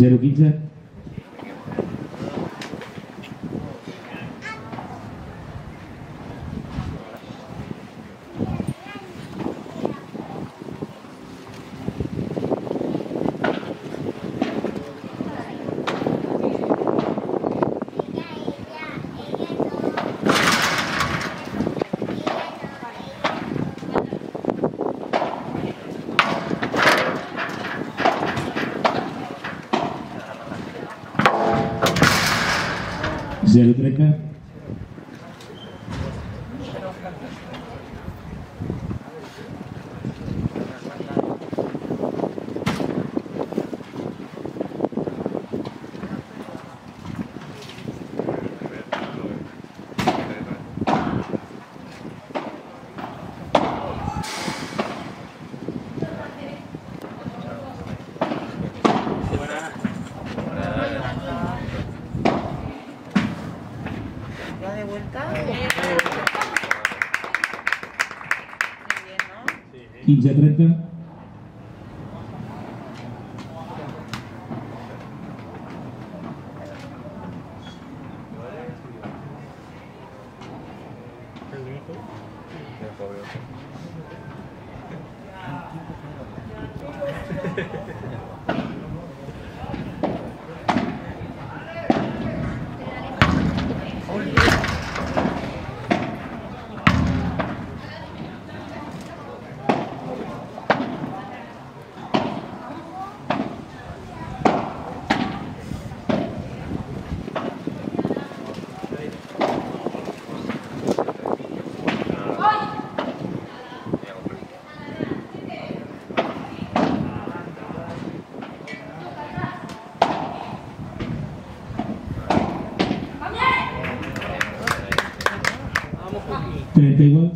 0-15. Zero 30. ¿Va de vuelta? Muy bien, ¿no? 15-30. igual.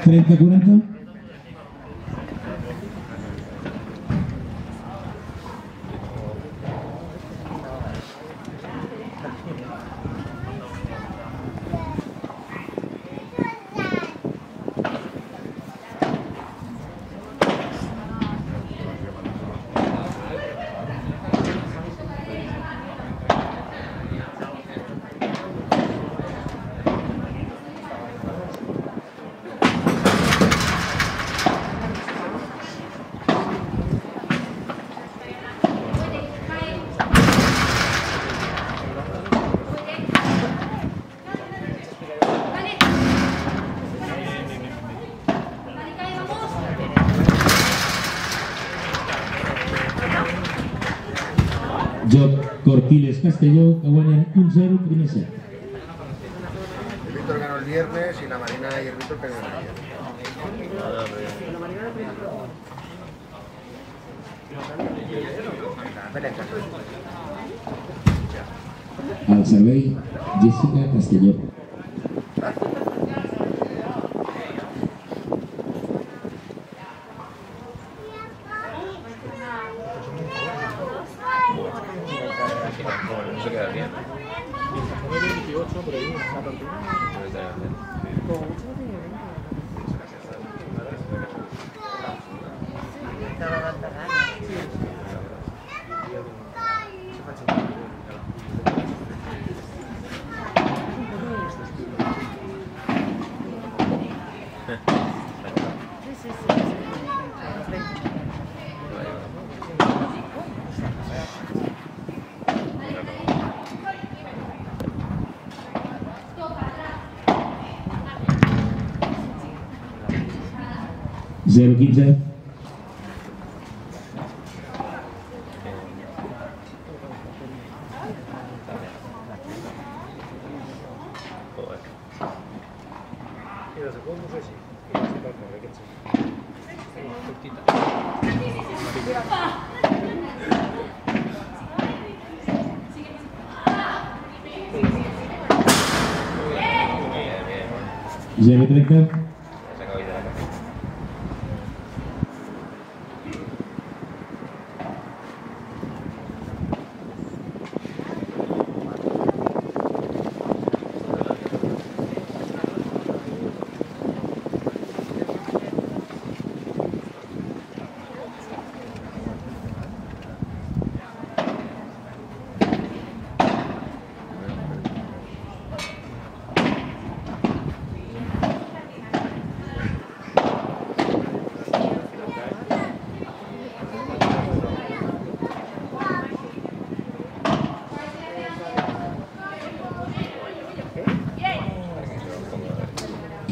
¿30-40? Joc Cortiles Castelló, que guanyen 1-0, primer set. El Víctor ganó el viernes y la Marina y el Víctor perdieron ayer. Al servei, Jessica Castelló. No se queda bien. 28, pero ahí está Zero 15.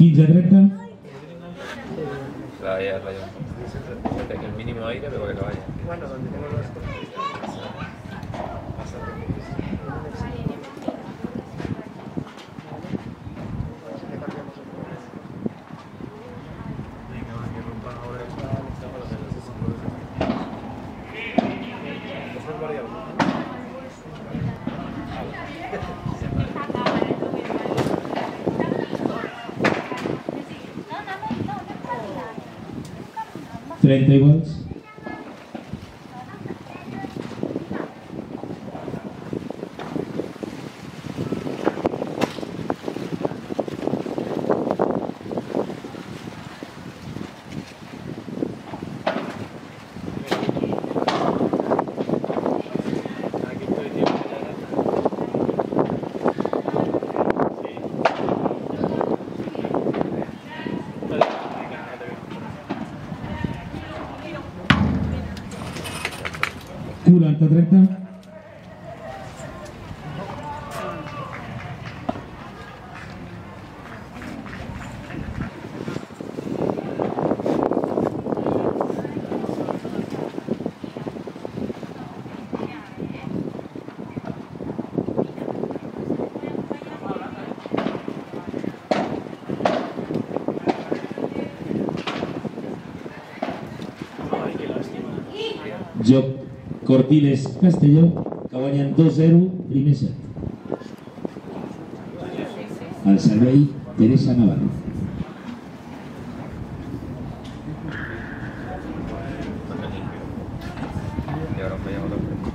0-30. Raya. El mínimo aire, pero que no vaya. Bueno, donde tengo los... Treinta iguals. Curanta 30. Joc Cortiles Castelló, que guanyen 2-0, primer set. Al servei, Teresa Navarro. Y ahora me llamo otro. No.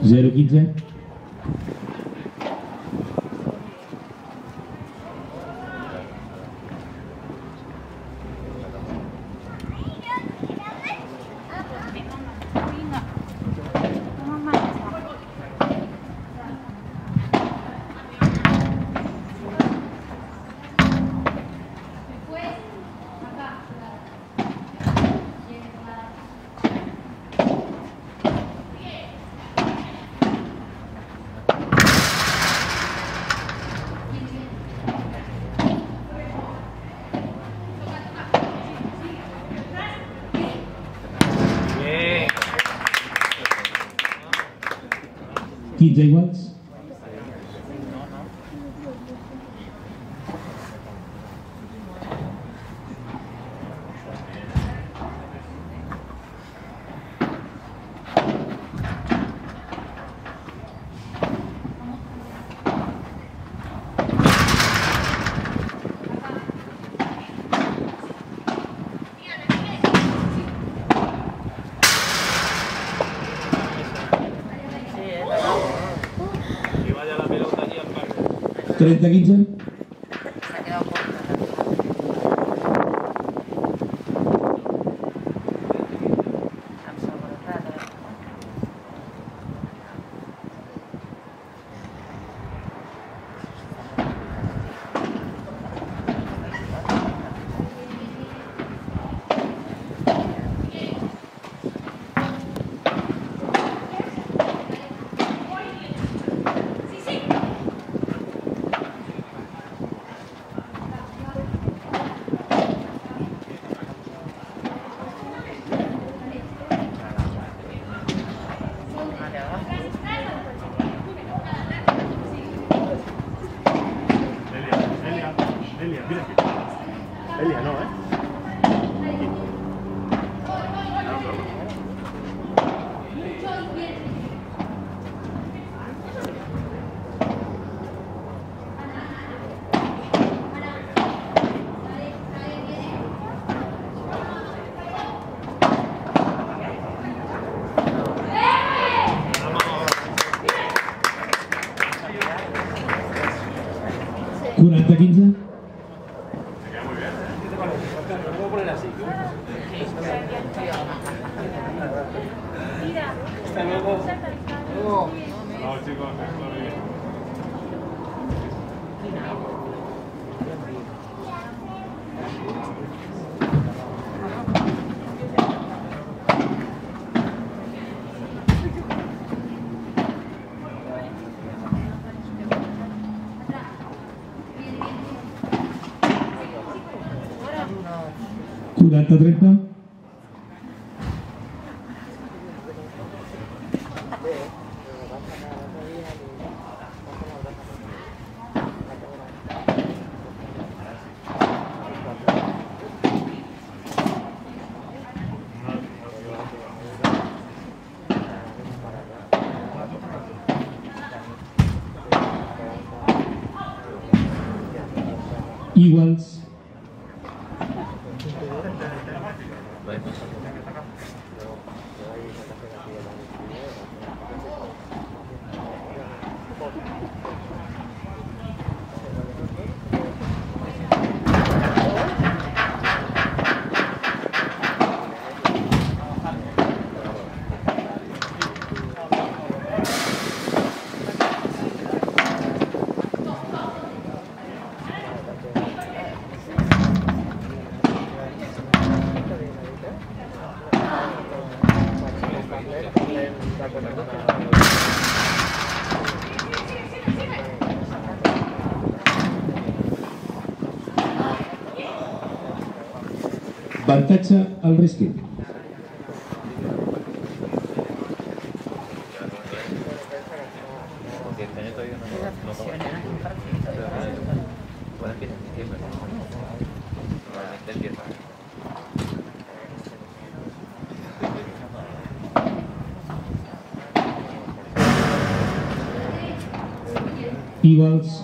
0-15. Quinze iguals. Que vaya la pelota allí al parque. 30-15. Se ha quedado corta. Elia, mira aquí. Elia, no, ¿eh? Curanta 15. Vamos a poner así. Hasta luego. No, chicos, está muy bien. Curanta 30. Iguals. Avantatge al risc. Iguals.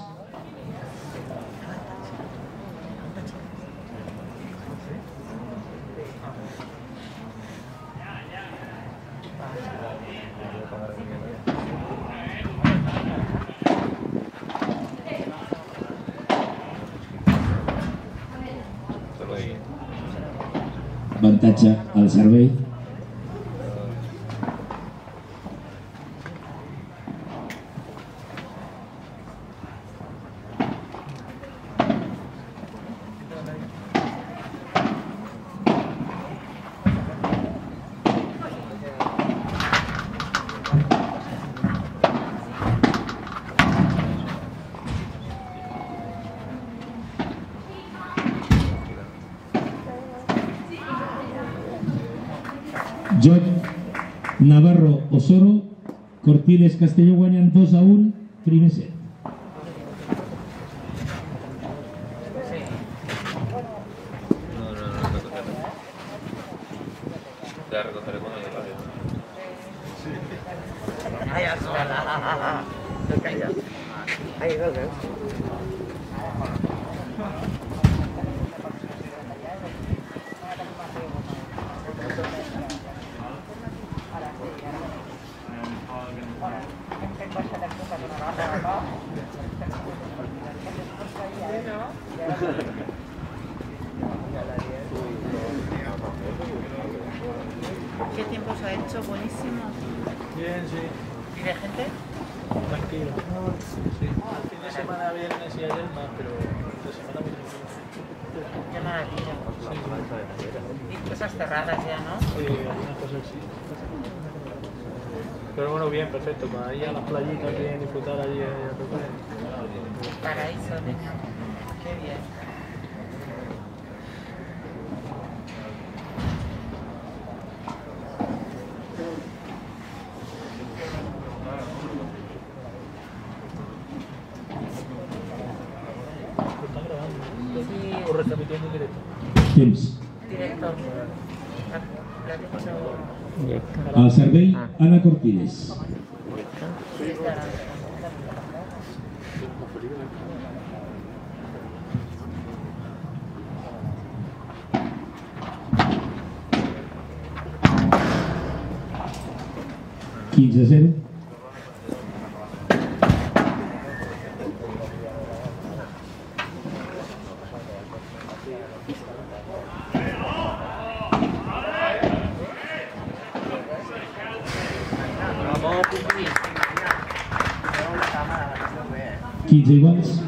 Avantatge al servei. Joc Navarro Osoro, Cortiles Castelló guanyen 2-1, primer set. La recogeré cuando llegue. Ay, sola. No callas. Ahí lo veo. ¿Qué tiempo se ha hecho? Buenísimo. Bien, sí. ¿Y de gente? Tranquilo. Sí. Al fin de semana viernes y ayer más, pero esta semana muy tranquilo. Qué maravilla. Sí. Y cosas cerradas ya, ¿no? Sí, algunas cosas sí. Pero bueno, bien, perfecto. Para ir a las playitas, bien, disfrutar allí a tocar. Paraíso, niño. Qué bien. Está grabando. o retransmitiendo en directo. Temps. Director. Al servei, Ana Cortines. 15-0. Vamos, Pupi. Tengo la cámara, no se ve. 15 iguals.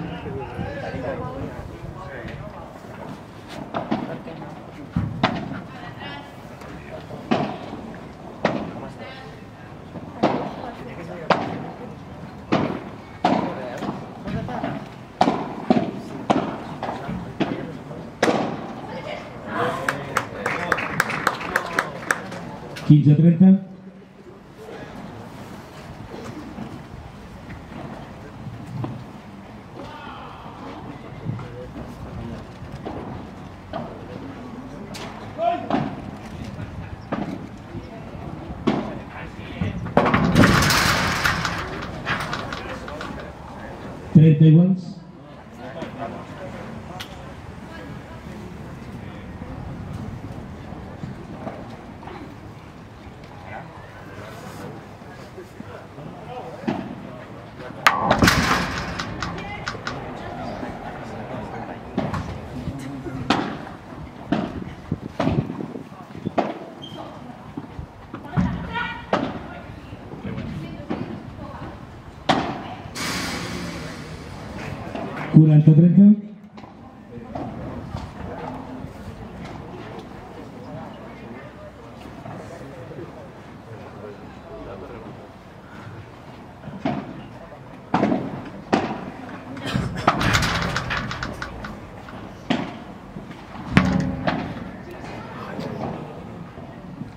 Quinze 30. Trenta iguals. Quaranta 30.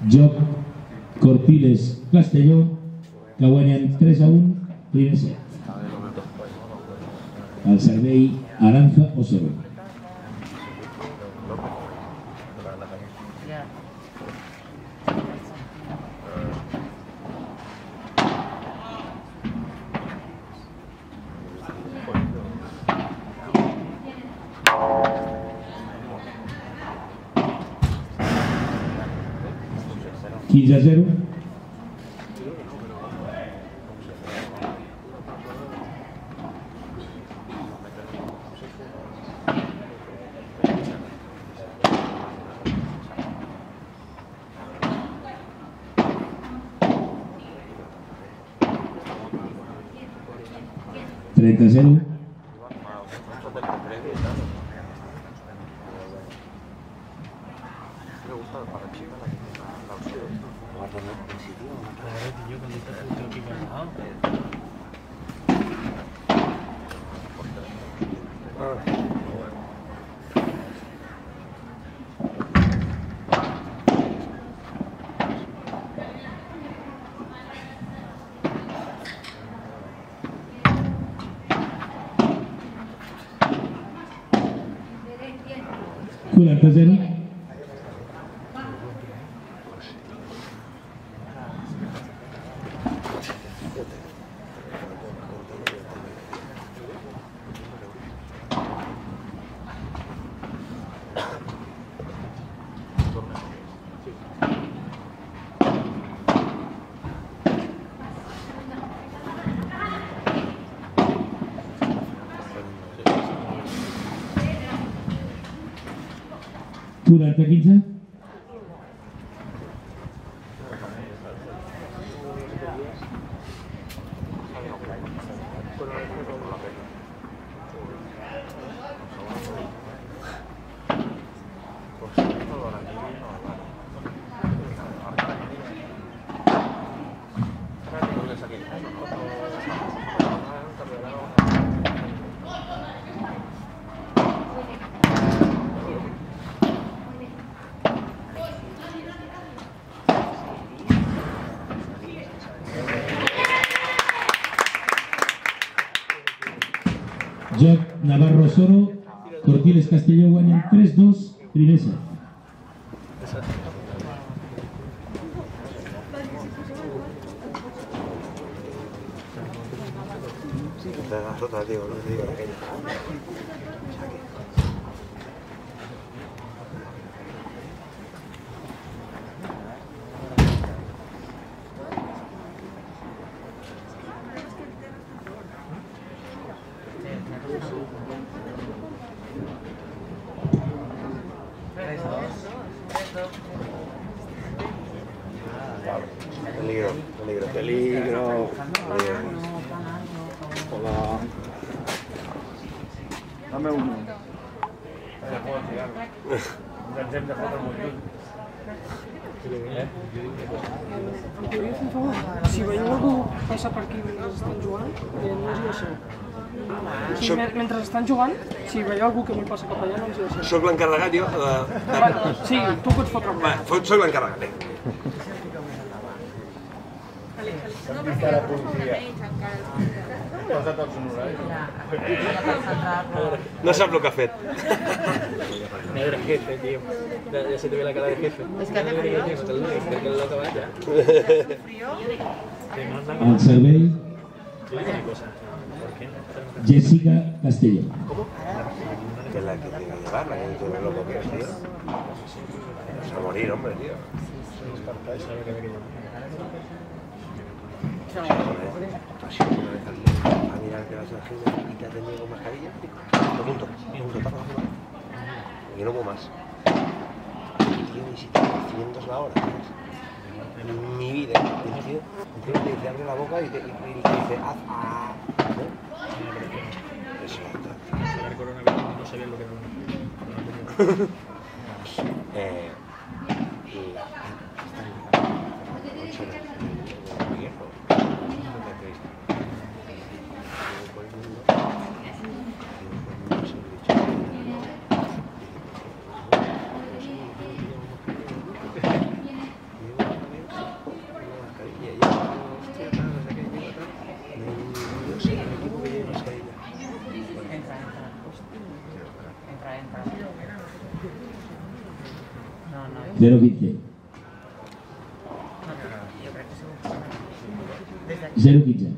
Joc Cortiles Castelló, que guanyen 3-1, primer set. Al servei, Aranza Osoro. Ya. 15-0. Treinta 0. Quaranta 0. Quaranta 15. Joc Navarro Soro, Corquiles Castelló guanyen 3-2, primer set. Las otras, digo, no digo aquella. Peligro, peligro, peligro. Hola. Dame uno. Si veieu algú passar per aquí mentre estan jugant, no ens hi deixeu. O sigui, mentre estan jugant, si veieu algú que vull passar cap allà, no ens hi deixeu. Soc l'encarregat, jo. Sí, tu pots fotre Va, soc l'encarregat, No sap el que ha fet. Negre jefe, tío. Ya se te ve la cara de jefe. Es que hace frío. Que lo acaba ya. Al servei, Yo digo una cosa. ¿Por qué no? Jessica Castelló. Que es la que tiene que llevar, la que tú ves lo que es, tío. Se va a morir, hombre, tío. Joder, ¿tú has ido una vez al día a mirar que vas a la gente y te ha tenido con mascarilla? Pregunto, tapa la mano. Y no puedo más. Tío, ni siquiera 500 la hora, ¿sabes? En mi vida, el tío te dice, abre la boca y te dice, haz ¿no? Eso está. El coronavirus no sabía lo que era. Entra. 0-15. 0-15.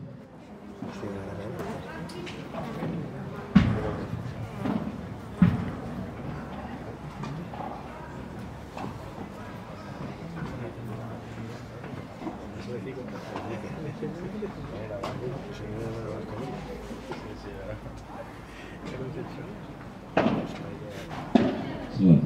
Sí.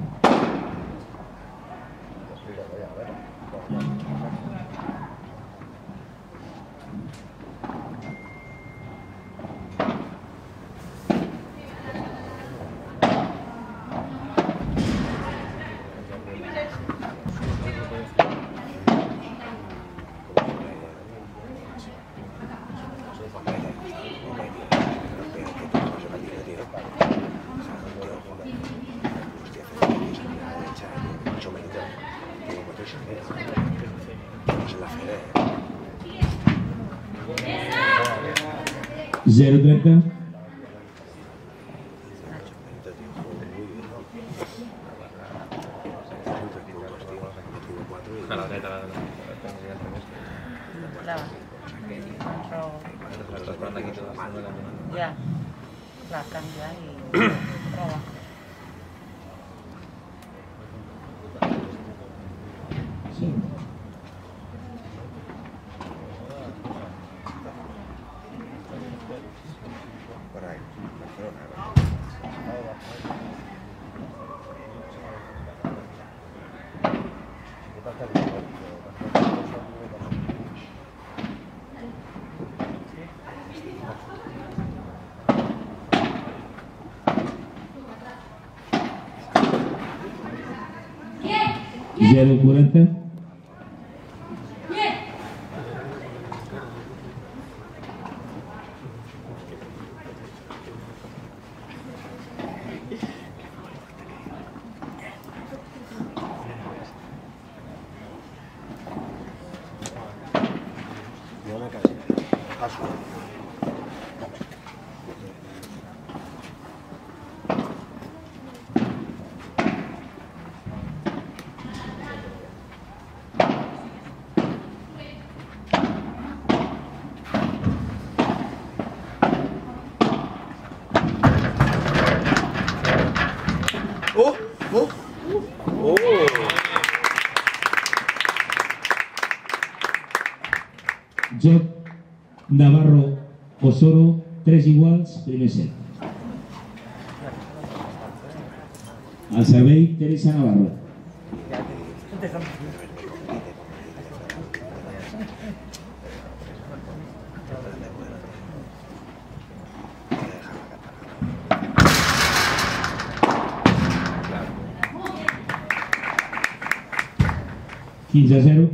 Zero Berta. Ya, la cambia y roba. Sí. Por ahí, Barcelona. Zero 40. Yo una casa. Paso. Navarro Osoro, 3 iguals, primer set. Al servei, Teresa Navarro. Quinze a 0.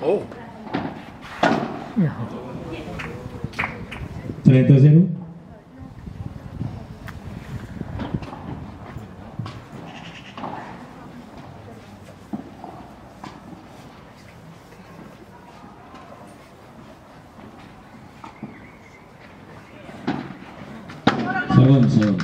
Oh, 30 a 0. Segon, segon.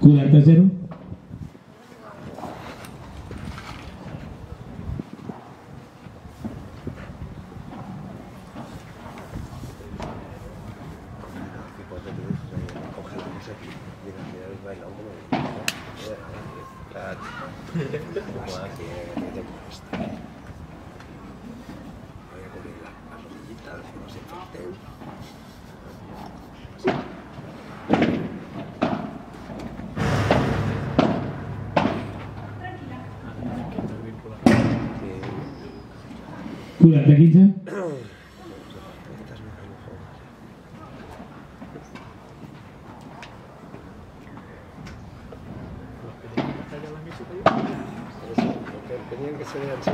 Quaranta a 0. Quaranta a 15. tenían que ser así.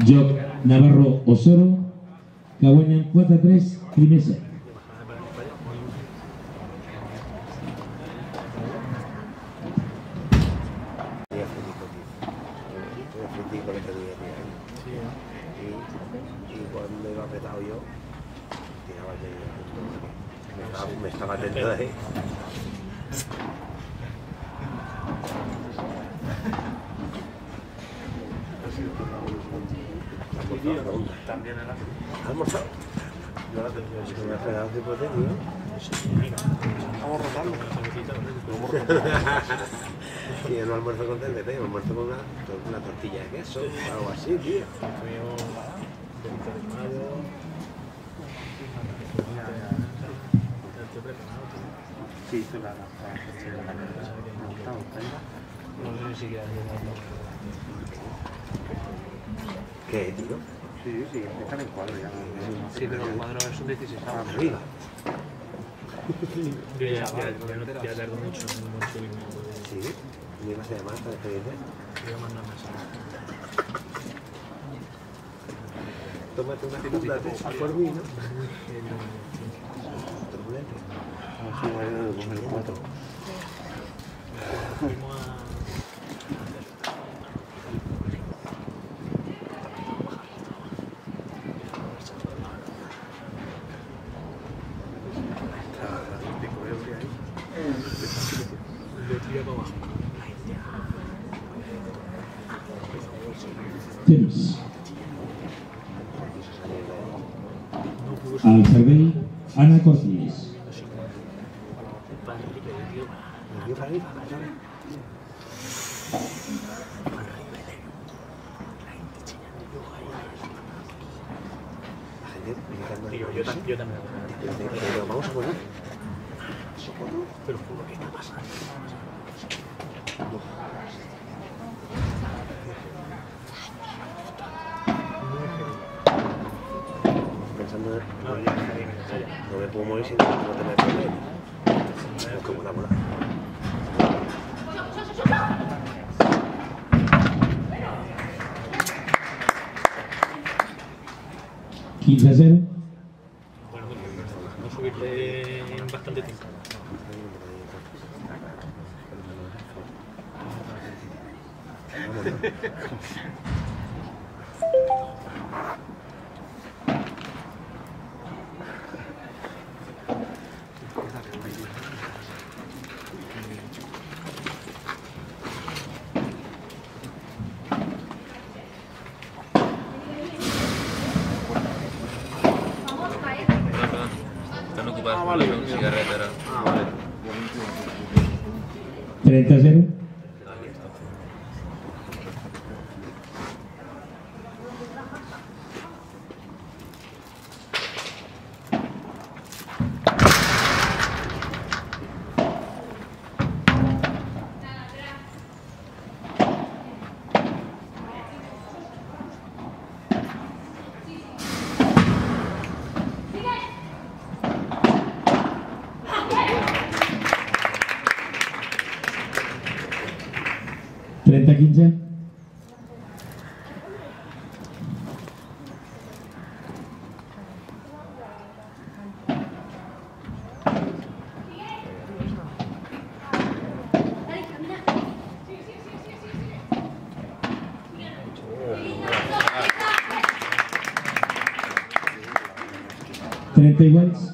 Joc Navarro Osoro, que guanyen 4-3, primer set. Y cuando iba apretado yo, tiraba el medio. Me estaba atento de ahí. También era. ¿Has almorzado? Yo la tenía. Si me has pegado tipo de tío. Vamos rotando. Y yo no almuerzo con TNT, yo almuerzo con una tortilla de queso o algo así, tío. Sí, tú la no sé ni siquiera. ¿Qué, tío? Sí, empiezan en cuadro ya. Sí, pero el cuadro es un 16 Arriba. Ya tardó mucho en subirme. Sí, ¿me ibas a llamar para despedirte? Voy a mandar mensaje. Tómate una segunda por mí, ¿no? Turbulente. Sí, voy a comer 4. Temps. Al servei, Ana Cosmis. Yo también. Pero vamos a poner. Pero por lo que está pasando. Pensando no me puedo mover si no te metes en él. Es como una bola. $15-0. Bueno, no subirle en bastante tiempo. Perdón. Están ocupados por la cigarreta ahora. 30-0. $30-15. $30 iguales.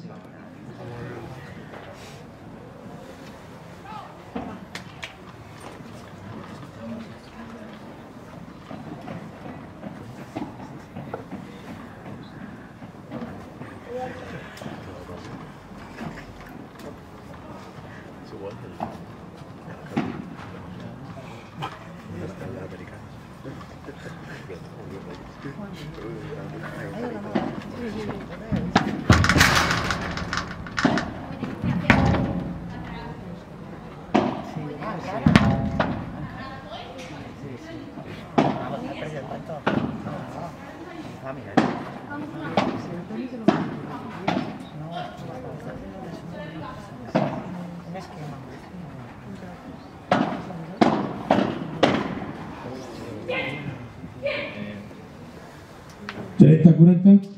$30-40.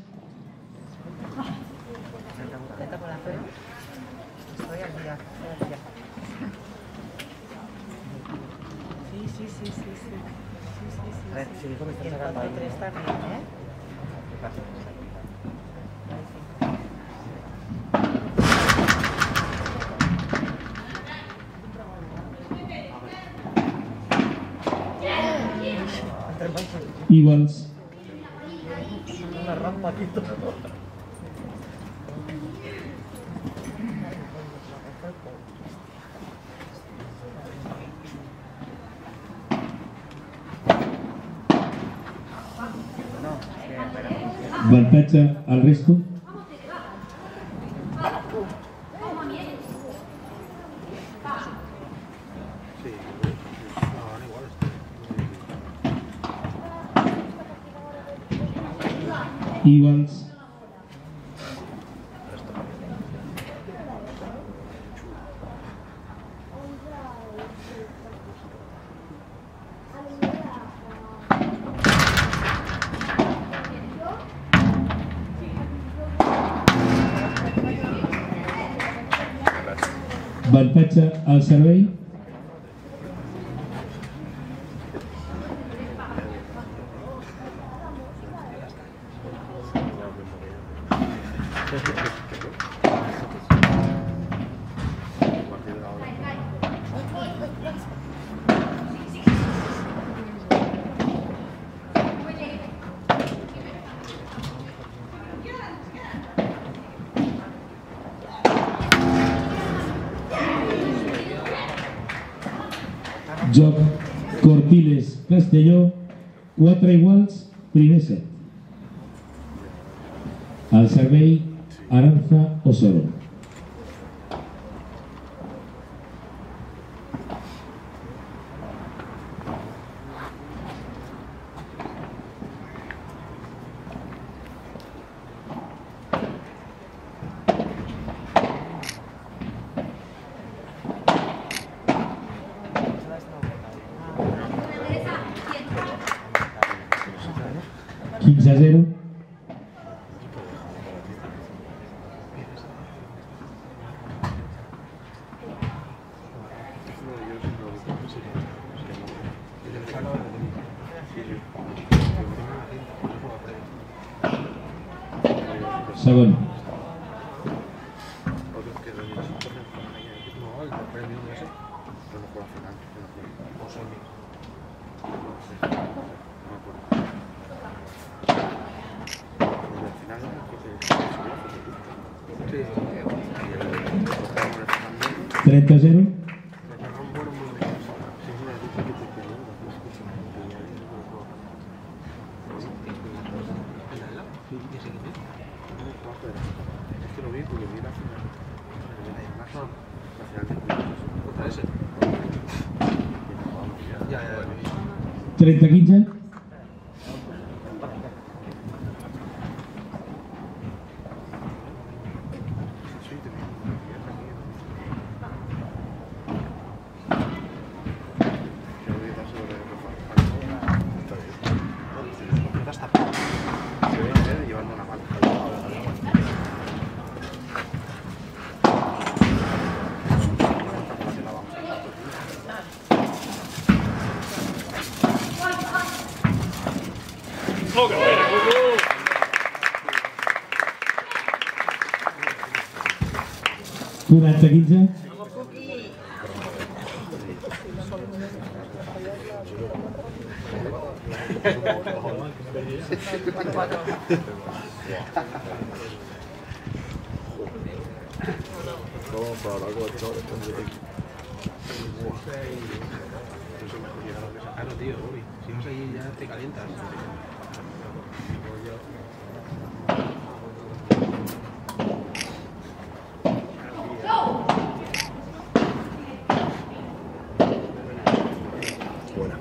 Iguals. Avantatge al resto. Iguals. Avantatge al servei. Joc Cortiles Castelló, 4 iguals, primer set. Al servei, Aranza Osoro. 6-0. Segon. Sí. 30-0. Es que lo vi porque vi la final. La final de contra ese. Ya. 30-15. Llevando una mala. Quaranta 15. Claro, tío, Bobby. Si vas ahí ya te calientas. Buena.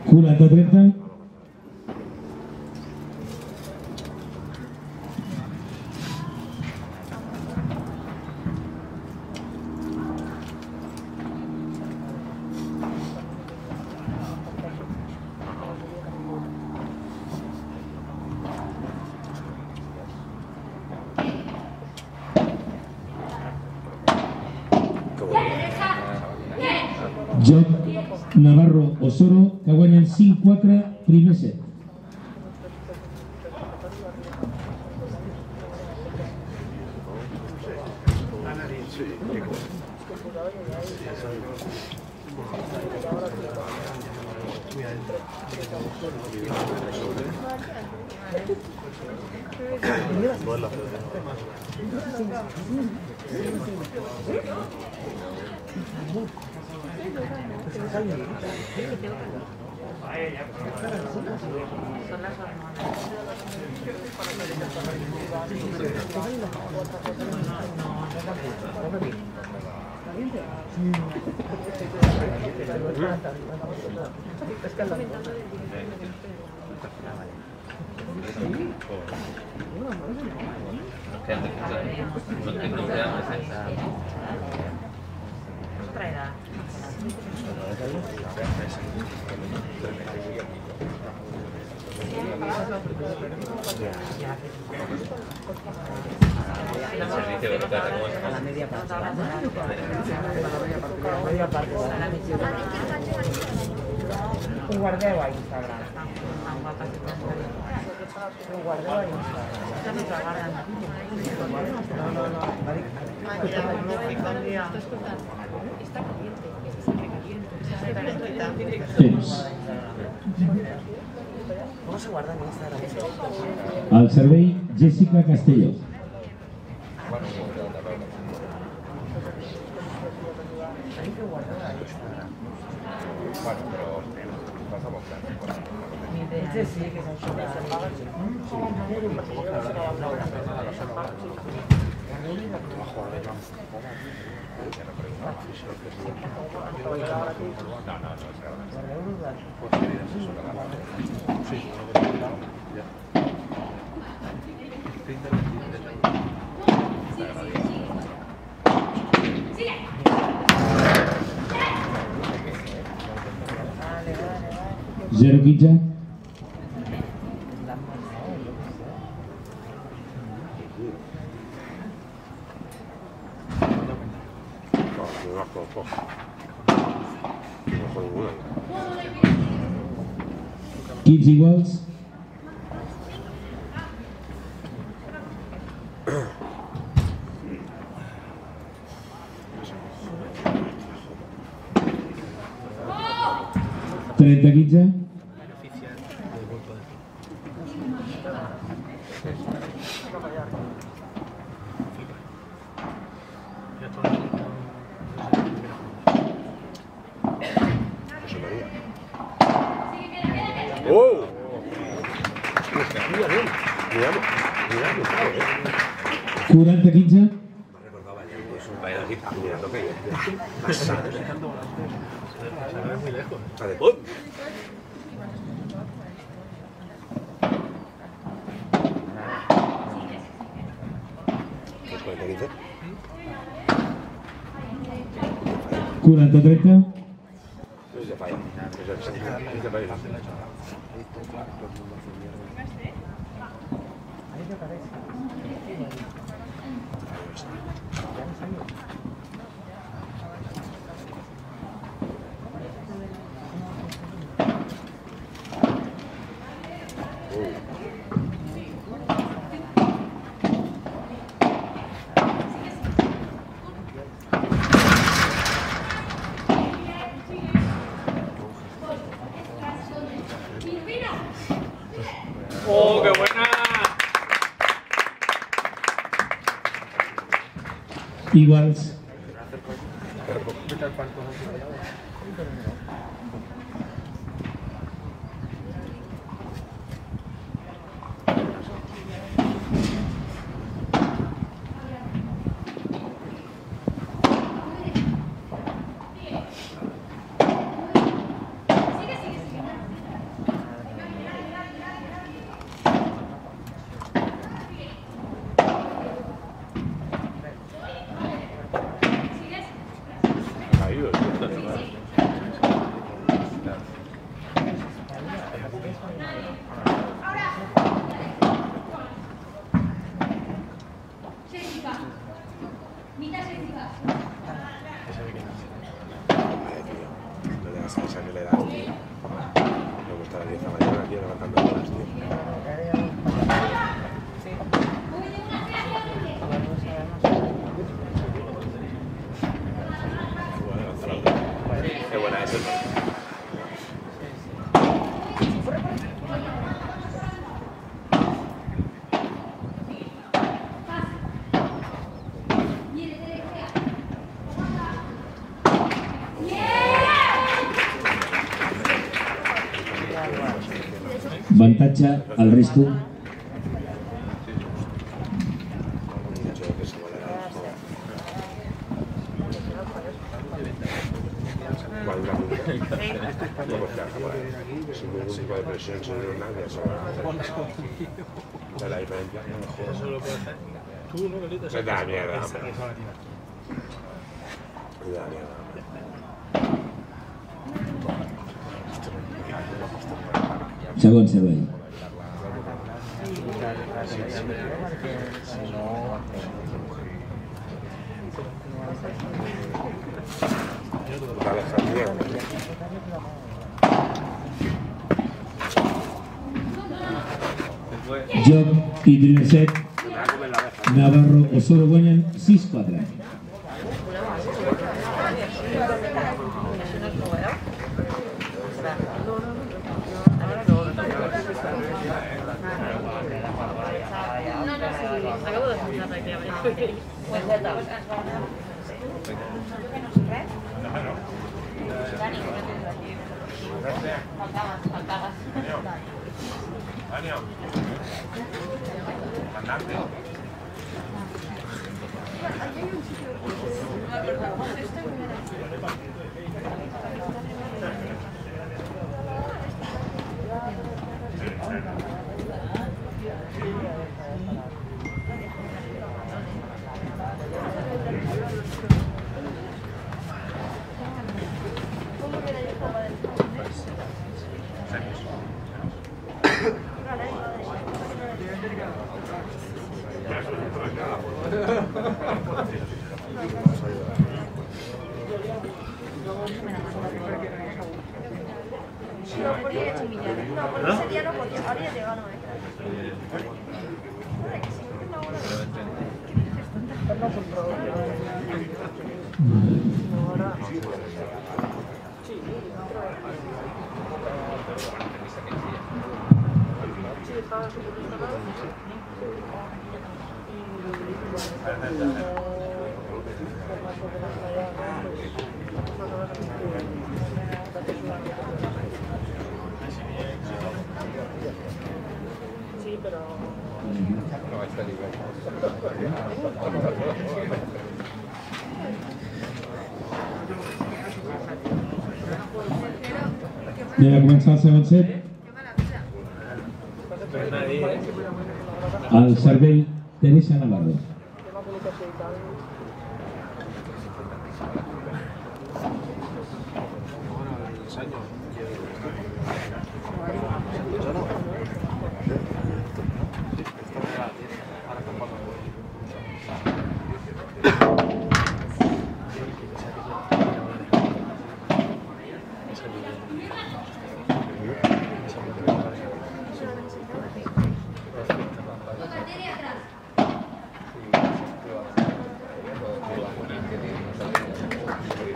Quaranta 30. Joc Navarro Osoro, que guanyen 5-4, primer set. Son las hormonas. Otra edad. El servicio de rota de A la media parte. A la media parte. Un guardeu a Instagram. Un guardeu a Instagram. Temps. ¿Cómo se guarda en Instagram? Al servei, Jessica Castelló. Hay que guardar a Instagram. Ni idea. Sí, que se Sí. 0-15. No juego ninguna. 15 iguals. Trenta 15. José María. ¡Oh! Mira, bien. Miramos, claro, 40 15. Me recordaba ya eso. Vaya aquí, mira lo que hay. Pasa. Se ve muy lejos. Vale, ¡pum! Pues 40-15. 40 30. Es de falla. Es de falla. ¡Oh, qué buena! Iguals. Qué buena es el Avantatge al resto. sin ningún tipo de presión, sin nada, de la diferencia. Eso lo puedes hacer tú, ¿no, Carlita? Es la mierda, Esa hombre. latina. De la mierda. Segon servei. La Alejandría. Joc i primer set. Navarro Osoro guanyen 6-4. Acabo de escuchar prácticamente. Pues ya está. Faltabas. No, porque he hecho millar. No, porque ese día no podía. Ahora ya te gano, Sí, pero... No, está libre. Ja va començar el segon set. El servei Teresa Navarro.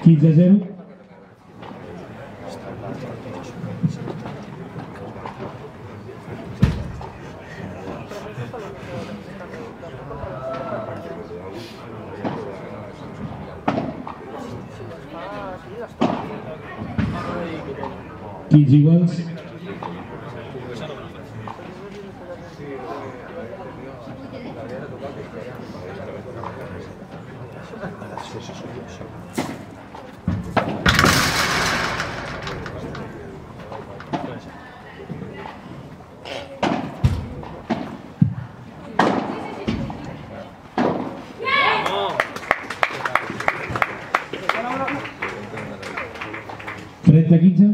Quinze a 0. Quinze iguals. Trenta 15.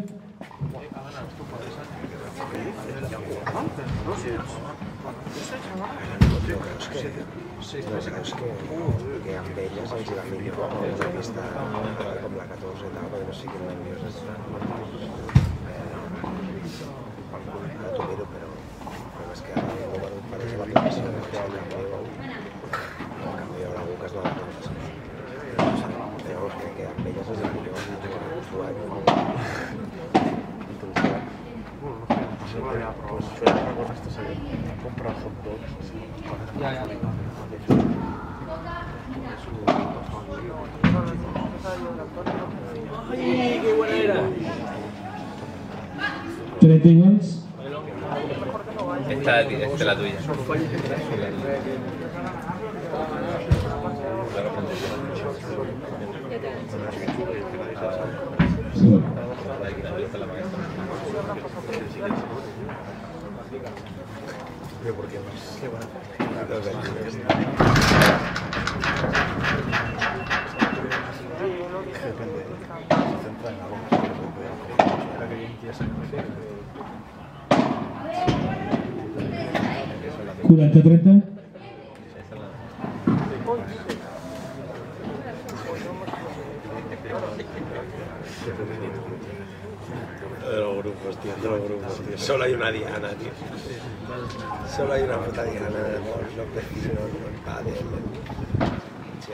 Que amb elles els hi va millor una pista com la 14 i tal, perquè no siguin nervioses. A Tomero, però és que ara no pareix la aplicació, en canvi hi haurà algú que es dona compte. Però crec que amb elles els hi va millor usuari. Comprar hot dogs. ¡Ay, qué buena era! 30 iguals. Esta es la tuya. Segon. Quaranta 30. De los grupos, tío, de los grupos, tío. Solo hay una Diana, tío. Solo hay una puta Diana, los vecinos, el padre, sí,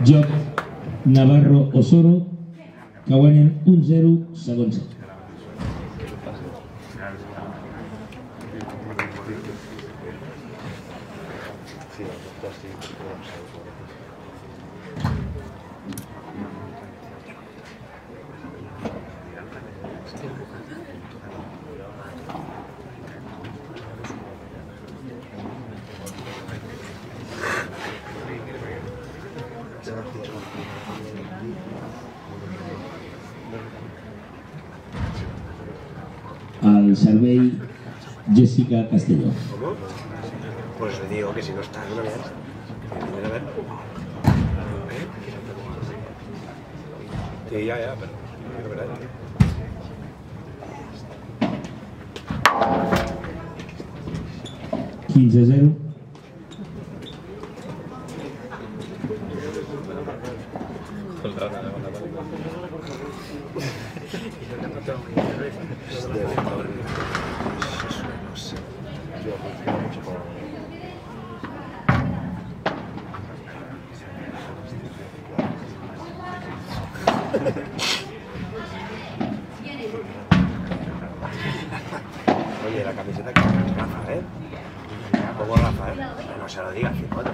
Joc Navarro Osoro, que guanyen 1-0 segon set. servei Jessica Castelló. ¿Cómo? Pues le digo que si no está, no veas. A ver. Sí, ya, pero... es verdad. 15-0. No sé. Yo confío mucho con... Oye, la camiseta que es Rafa, ¿eh? Como Rafa, ¿eh? No se lo digas, chicote.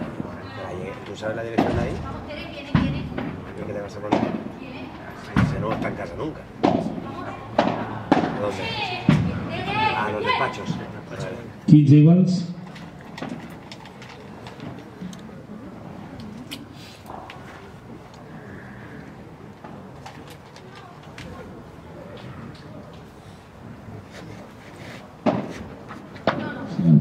¿Tú sabes la dirección de ahí? ¿Qué te vas a poner? Ese no está en casa nunca. ¿Dónde? A los despachos. 15 iguals. ¿Qué?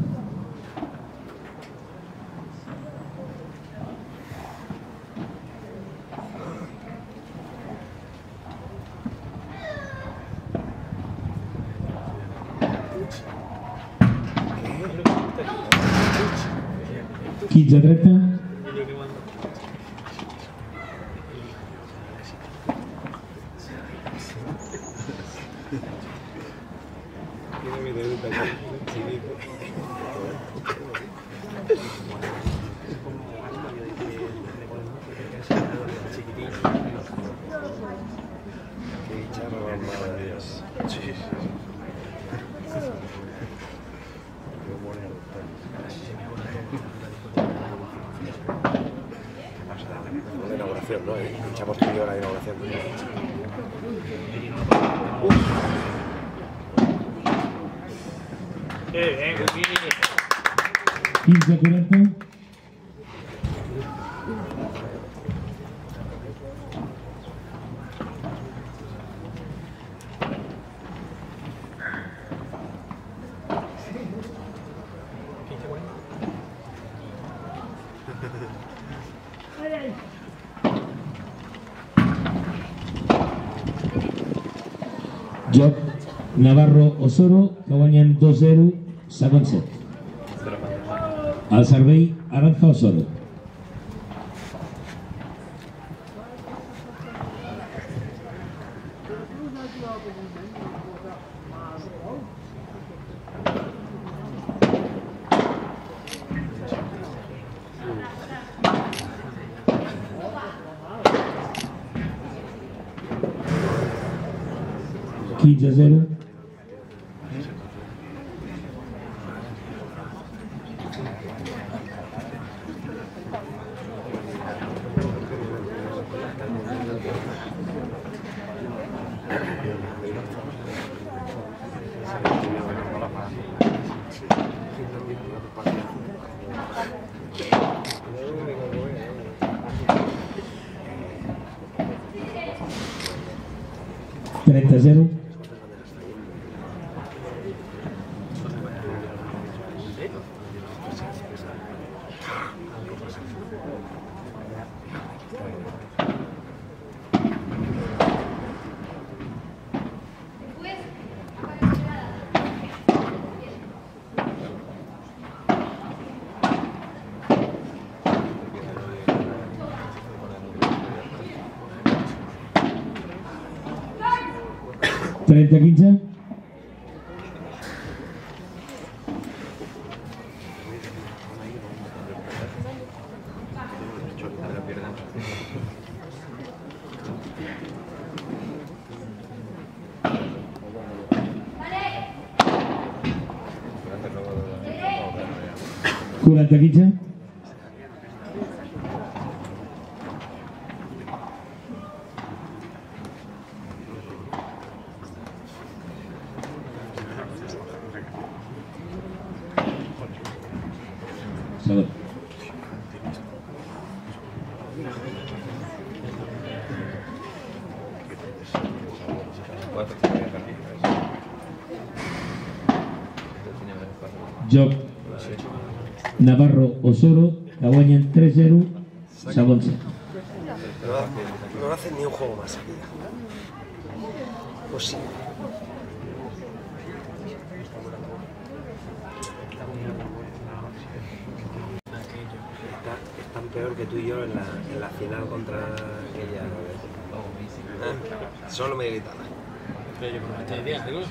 15-30. Qué charro, madre de Dios. Sí, sí. La inauguración, ¿no? Echamos tú y yo la inauguración. Bien, 15-40. Joc Navarro-Osoro, que guanyen 2-0, segon set. El servei Aranza-Osoro. Quinze a 0. Trenta a 0. Trenta a 15. Quaranta a 15. Salut. Joc Navarro Osoro, que guanyen 3-0, segon set. No hacen ni un juego más aquí. Pues sí. Están peor que tú y yo en la final contra aquella. Solo me gritaba. Pero yo como te decía algo.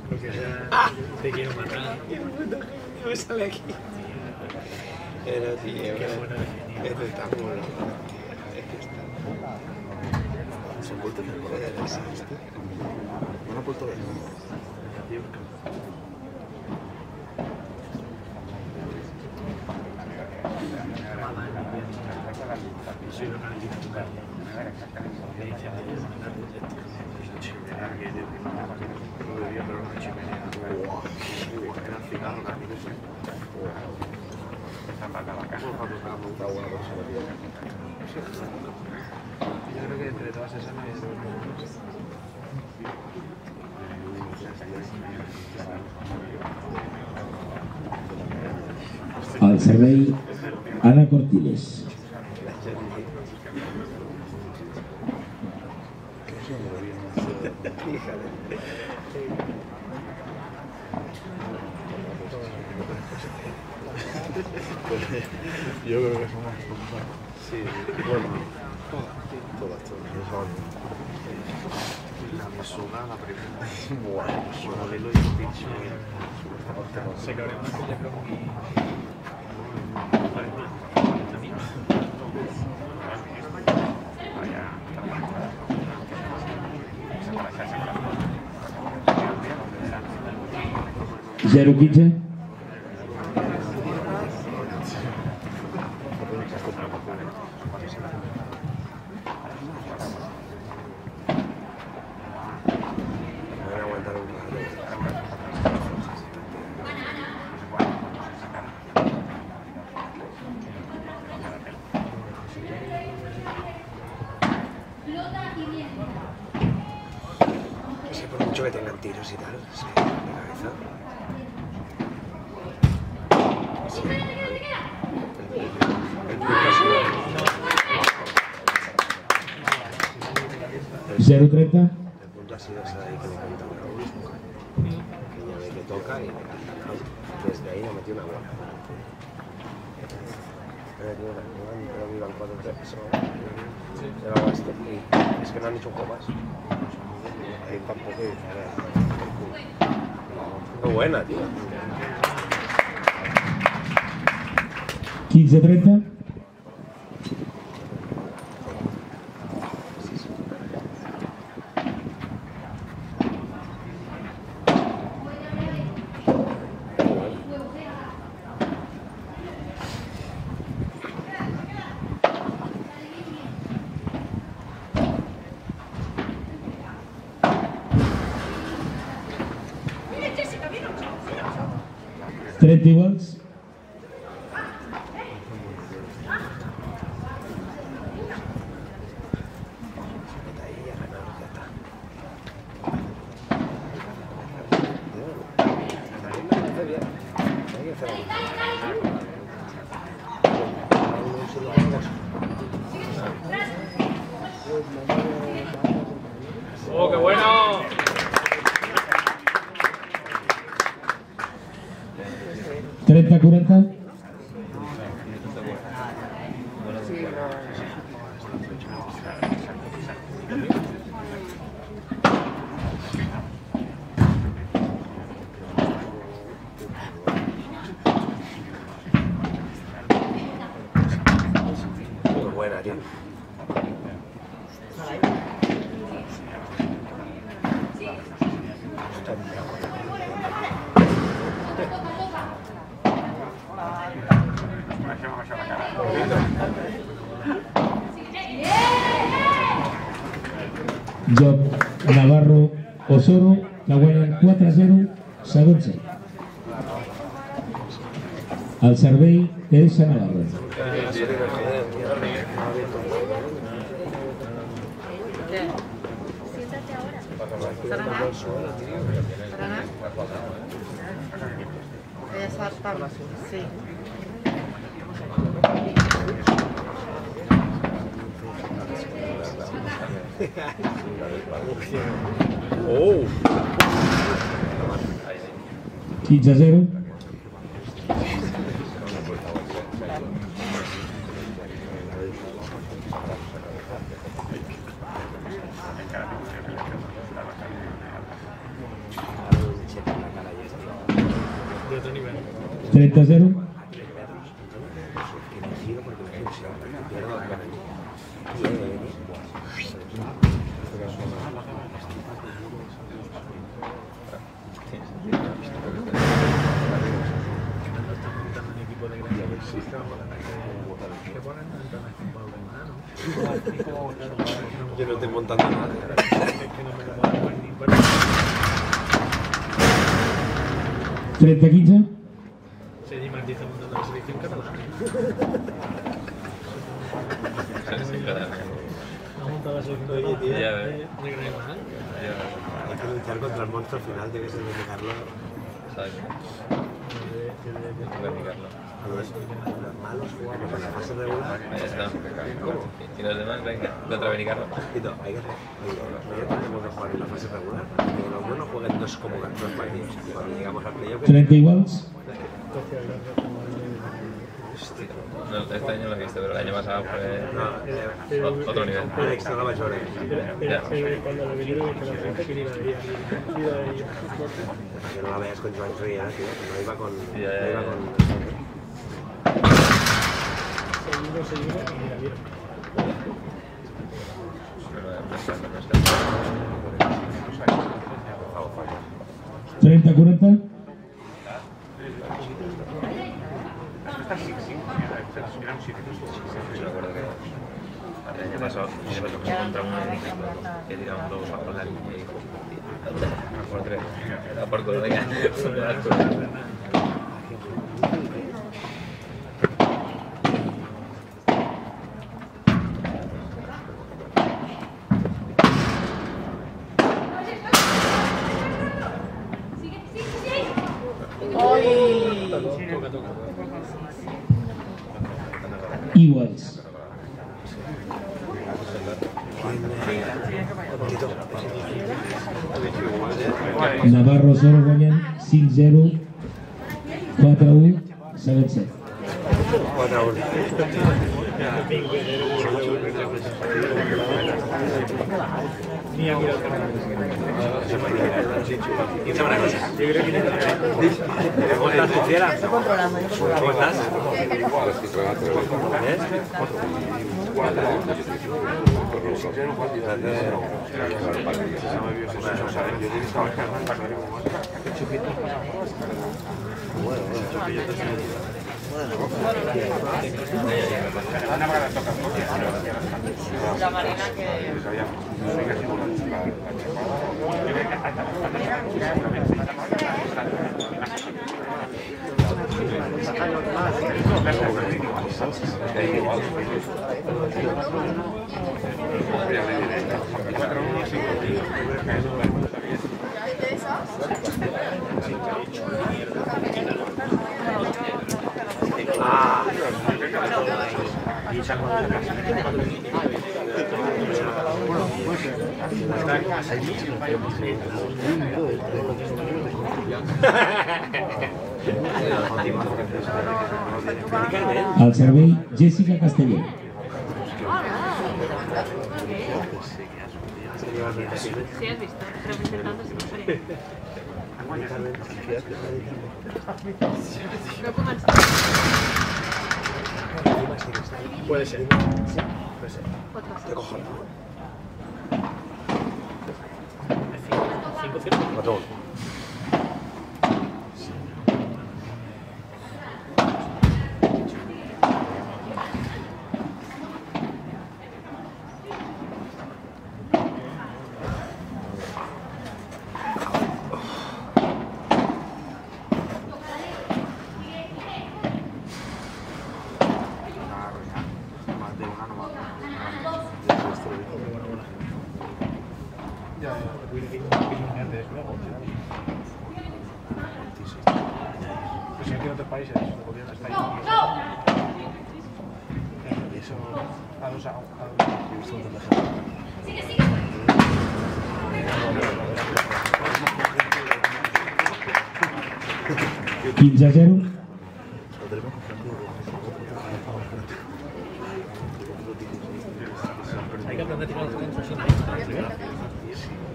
Porque te quiero matar. Qué puto genio me sale aquí. Pero tío, esto está muy loco. Es que está. Se han vuelto a no ha puesto de soy lo que necesita tu cara. Me dice a mí, yo creo que entre todas esas me Al servei, Ana Cortiles. Yo creo que somos sí, bueno, todas. La mesura, la primera. Bueno, su modelo y su pinche. se cabrea más que ya creo que 0-15. Por mucho que tengan tiros y tal, sí, de cabeza. Sí. El 0-30. punto ha sido ese ahí que le canta a Raúl, que ya ve que toca y le canta. Desde ahí le metió una bola. Pero iban 4-3. Es que no han hecho un juego más. Ahí tampoco muy buena, tío. 15-30. Trenta iguals. ¡Oh, qué bueno! 30-40. Muy buena, tío. Joc Navarro Osoro, que guanyen 4-0, segon set. Al servei, Teresa Navarro. Siéntate ahora. Sarana? Sarana? Ella salta, sí. Oh! 15-0. De otro nivel. 30-0. Yo no estoy montando nada. 30-15. Sergi Martí está montando la selección catalana. Ha montado la selección catalana. Ya De Granada. Hay que luchar contra el monstruo final, tiene que ser de Carlos. ¿Sabes? Los malos jugamos en la fase regular. Ahí está. Y los demás, venga, contra Benicarlo. Quito, hay que hacer. Oye, tenemos que jugar en la fase regular. Que los buenos jueguen dos partidos. Y cuando llegamos al playoff. 30 iguals. No, este año lo he visto, pero el año pasado fue otro nivel. El extra la mayor. Cuando lo vinieron con la gente que ni la veía. Para que no la veas con Joan Riera, tío. Que no iba con. Seguimos y ni la vieron. 30-40. Yo me acuerdo que el año pasado contra uno que tiraban dos a la línea y por tres. Era por culo, venga. Iguals. Navarro Soro guanyen 5-0, 4-1, segon set. La Marina que... Al servei, Jessica Casteller. Sí, has visto, representando siempre. No pongas... Puede ser. Puede ser. Te cojo. 5-0. Ya, sé que en otros países el gobierno está ahí. Y eso a dos Quince a 0. Hay que aprender a tirar los centros sin ahí.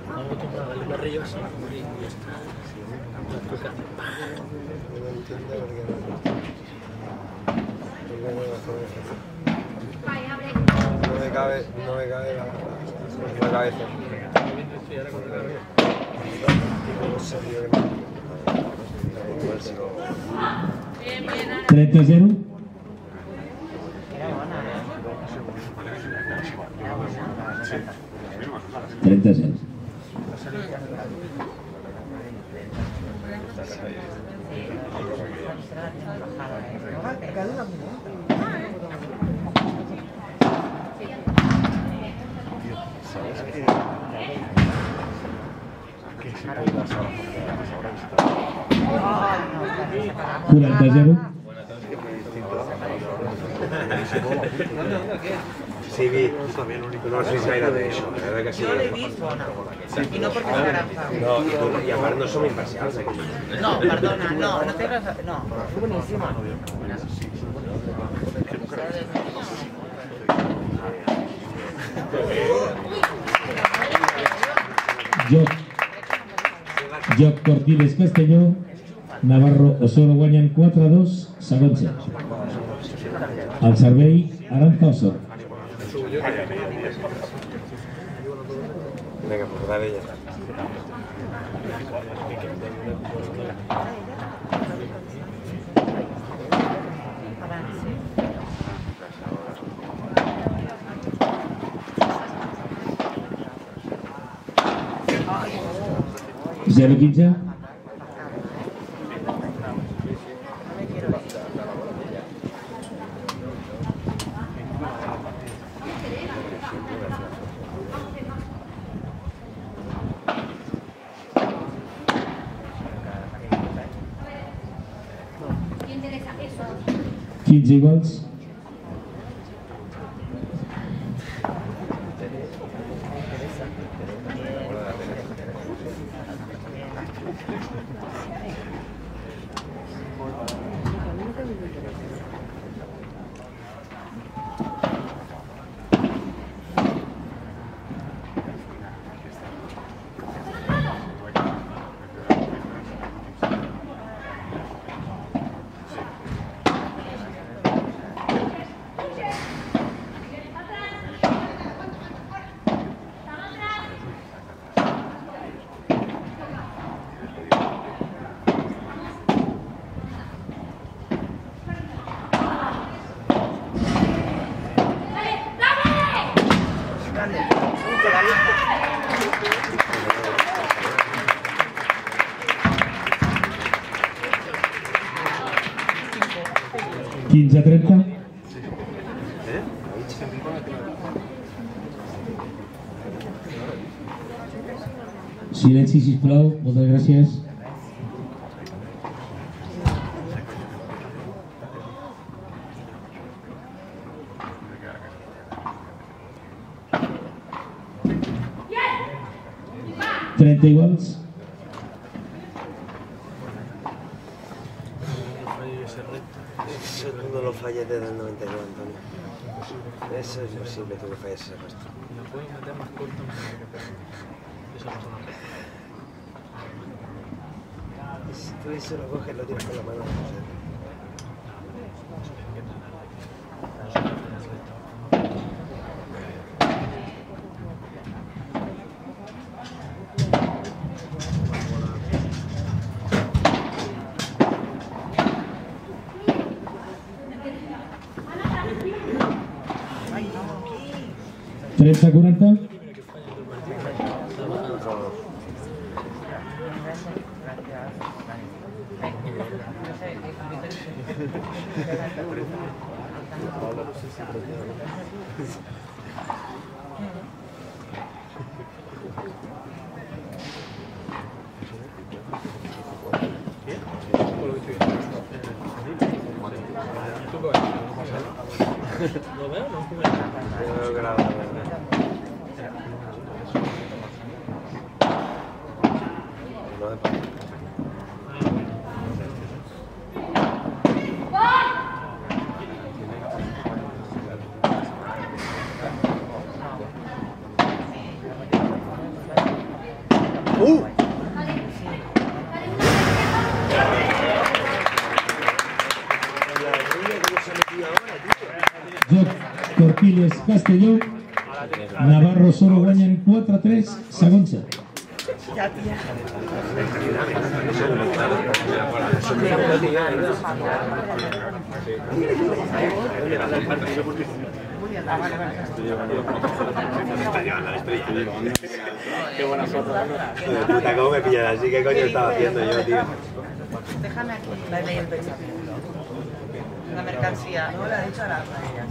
No me acostumbro a darle barrillos y ya está. No me cabe la cabeza. 30 a 0. Treinta a 0. Cuarenta a 0. Sí, vi. No sois gaire de eso, la verdad que sí. Yo l'he vist bona. I no perquè serà fam. No, i a part no som imparcials aquí. No, perdona, no té res a... No, boníssima. Joc Cortiles Castelló. Navarro Osoro guanyen 4 a 2, segon set. El servei Aranza Osoro. Vinga, pues dale ya. Zero 15. Quinze iguals. Quinze a 30. Silenci, sisplau, moltes gràcies. Trenta iguals. Eso tú no lo falles desde el 92, Antonio. Eso es imposible tú que falles ese resto. No puedes meter más corto. Eso no son Si tú eso lo coges, lo tienes con la mano. No sé. Trenta a 40. ¿Lo veo? No, Joc Cortiles Castelló, Navarro Soro guanyen 4-3, segon set. Ja, tia. Qué buena foto. Puta, ¿cómo me pillan así? ¿Qué coño estaba haciendo yo, tío? Déjame aquí. Dale el pecho. La mercancía. No, la he dicho a la ella.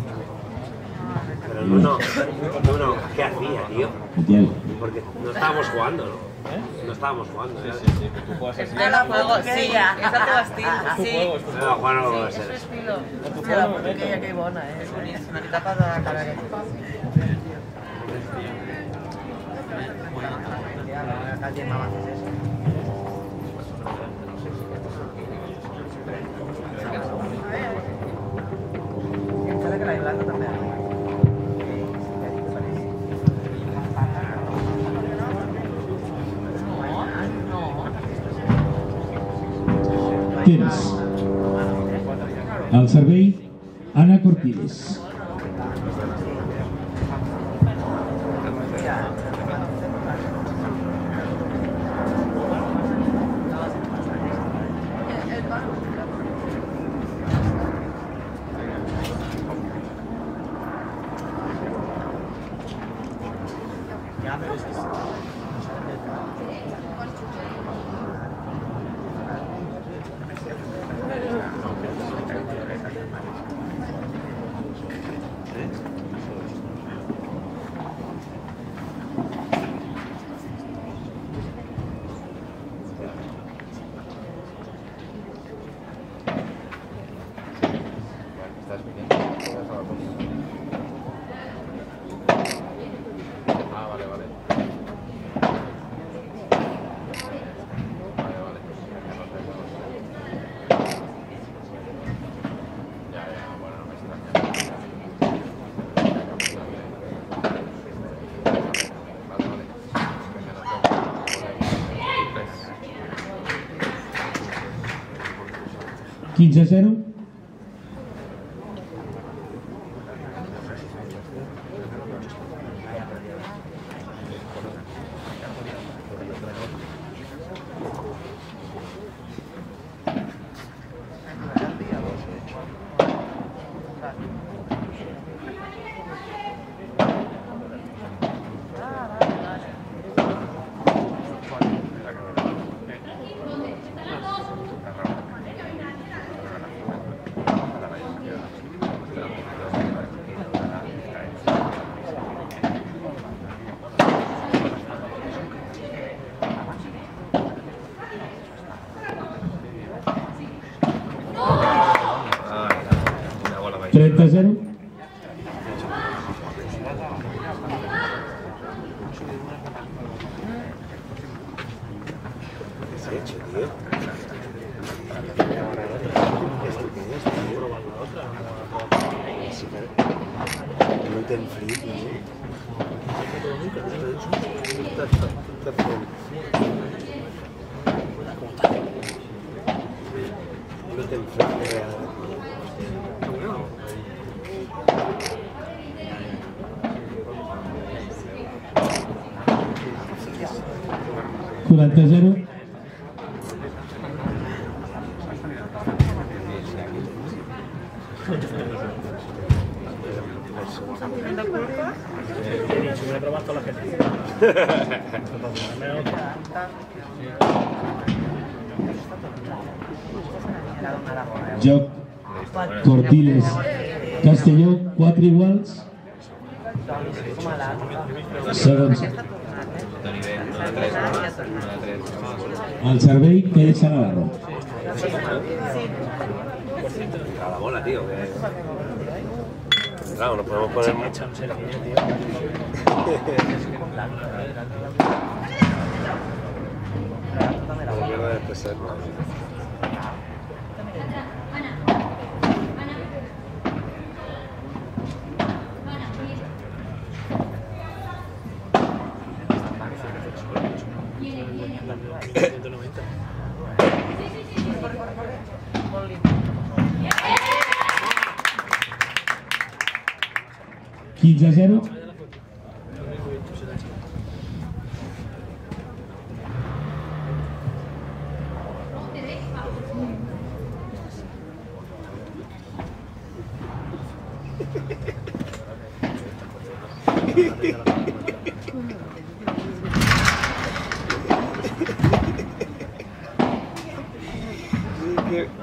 Pero no, ¿qué hacía, tío? Porque no estábamos jugando, ¿no? No estábamos jugando, ¿eh? Sí, tú juegas así. Yo la juego, sí, es el teu estil. Sí. No, Juan no va a ser És eso. estilo. Sí, la porqueria que bona, és boníssima. Li tapes de la cara que encara que la Irlanda també. Temps. Al servei, Anna Cortiles. Ah, vale, vale. Ya, bueno, no me extraña. Vale, vale. 15-0. Sí, 30-0. ¿Qué he hecho, tío? No te enfríes, no te enfríes. 40-0. Voy a probar toda la gente. Joc Cortiles Castelló, 4 iguals. Segons. Al servei, Pérez Navarro. A la bola, tío. Claro, nos podemos poner mucho. No quiero despeser, ¿no? 15-0.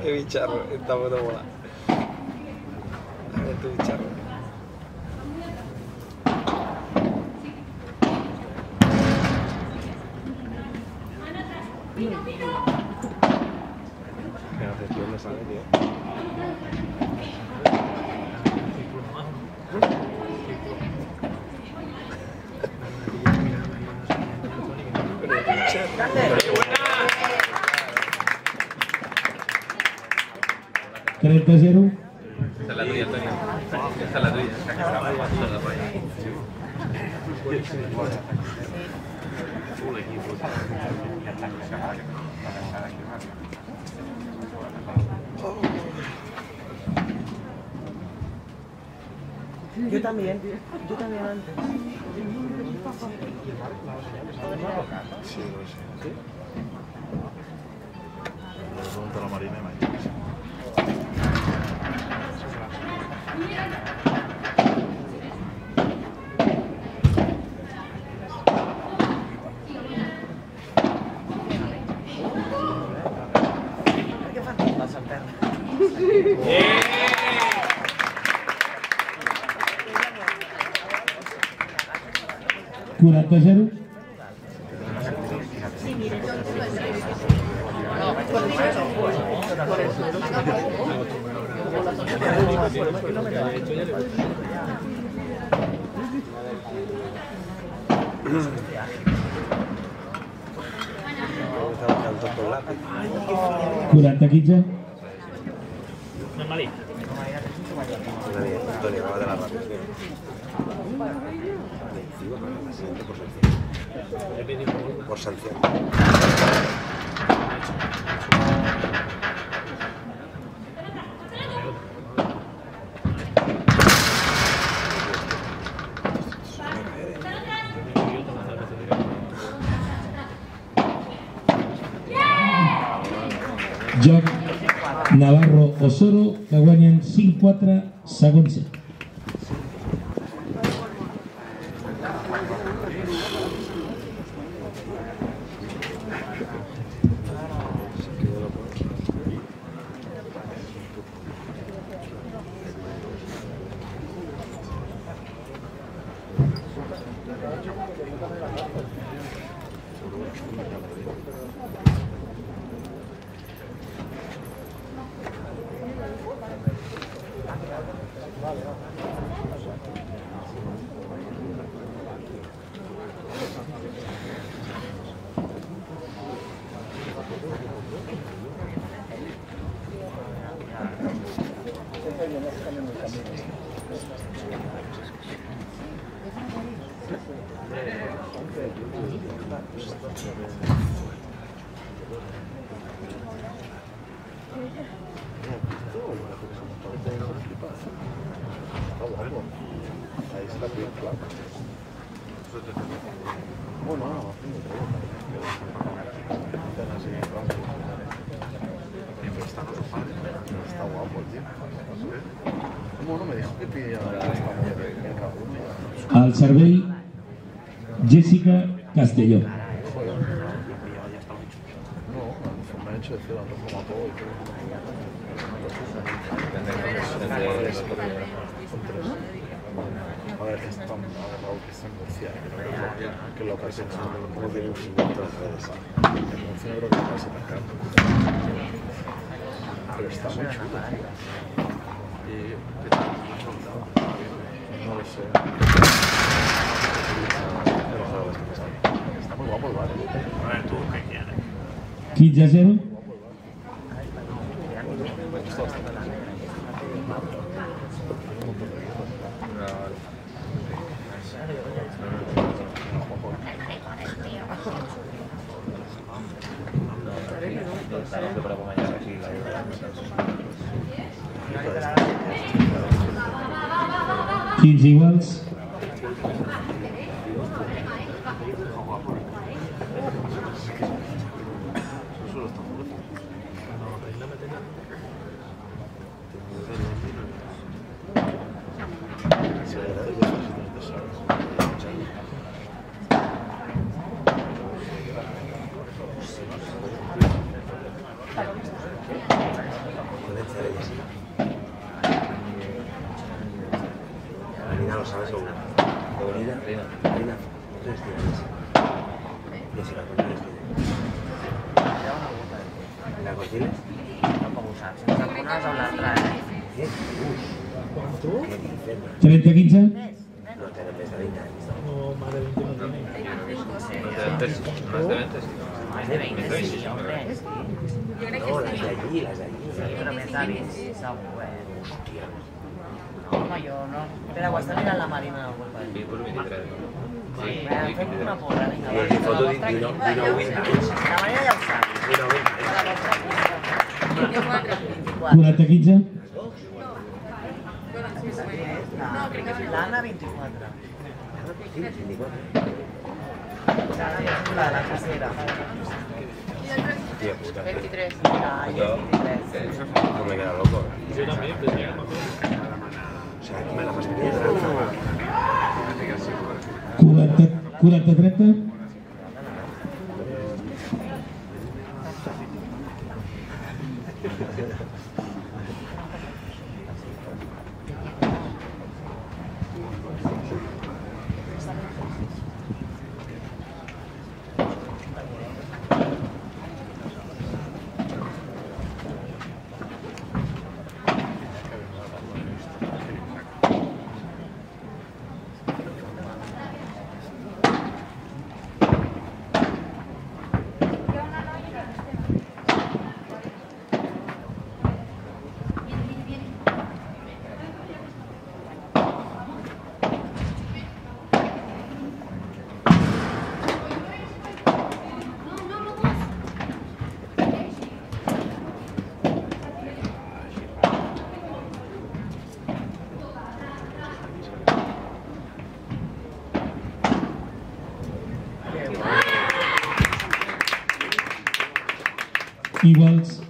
Qué bicharro, esta foto mola. A ver tu bicharro. ¿Qué haces tú? No sale, tío. Esta es la tuya, Antonio. Esta es la tuya. Esta que estaba toda por ahí. Yo también antes. Sí, lo sé. Le pregunto a la Marina y mañana. Qué fácil vas a perder. Curata 0. Curata 15. Normalita. Antonio, acaba de la radio. Por sanción. Joc Navarro Osoro, que guanyen 5-4, segons. Ahí está bien claro. Bueno, está guapo, tío. Bueno, me dijo que pidía esta mujer en Raúl. Al servei, Jessica Castelló. No, me ha hecho decir la ropa como todo y todo. A ver, que están agarrados que están en Murcia, que lo que es como tiene un 50 de redes. En Murcia creo que va a ser acá. Pero está muy chulo. No lo sé. Está muy guapo el bar. A ver tú, ¿qué quieres? 15-0. No para mañana aquí. 15 iguals. Marina lo sabe seguro. Marina, 3 días. Y si la cortiles tiene. ¿La cortiles? Tampoco ho saps. Una és amb l'altra, eh? ¿Qué? ¿Tú? ¿Qué dices? 30-15. No tenen més de 20 anys. No, más de 20 no tiene. Más de 20, sí. Más de 20, sí, hombre. Sí. No, las de allí, las de allí. Sí, però més de 20, segur, eh? Hòstia. No, home, jo no. Espera, ho està mirant la Marina del Golpa. Sí, pues 23. Sí, fem una porra, vinga. I el que foto 19 anys. La Marina ja ho sap. 19 anys. 40-15. L'Anna, 24. Sí, 24. L'Anna és la de la casera. Hòstia puta. 23. Ai, és 23. No me queda loco. Yo también, pero ya me acuerdo. O sea, aquí me la pasaría de lanza. 40-30. Iguals.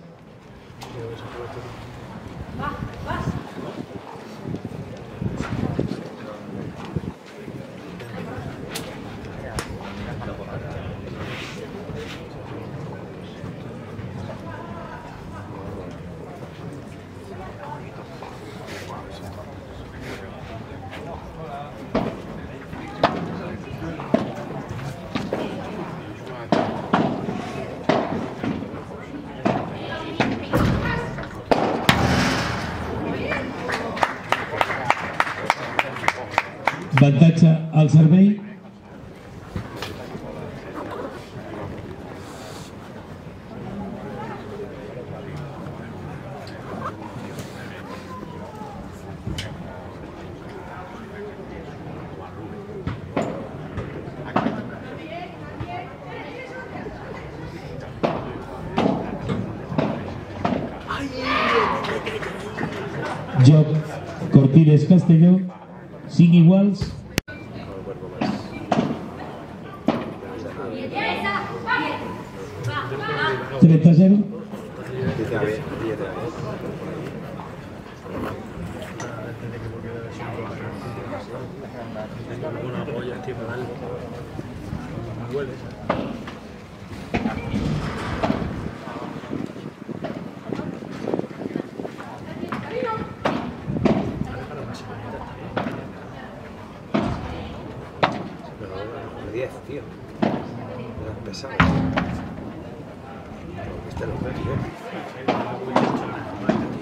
Avantatge al servei. Joc Cortines Castelló, 5 iguals. 30-0. Una polla, tío, mal. Huele. Pero 10, tío. Pesado. Este lo veo, tío.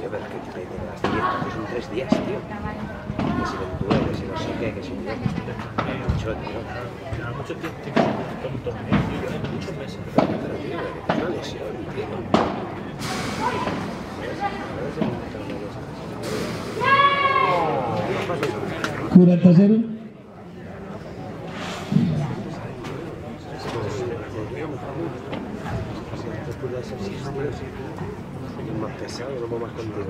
Tío, pero es que te dicen las fiestas, que son 3 días, tío. Que si Ventura, que si no sé qué, que si no. Mucho, tío. Claro, mucho tiempo, muchos meses. Pero, tío, que es una lesión, tío. 40-0. Más pesado, no puedo más contigo.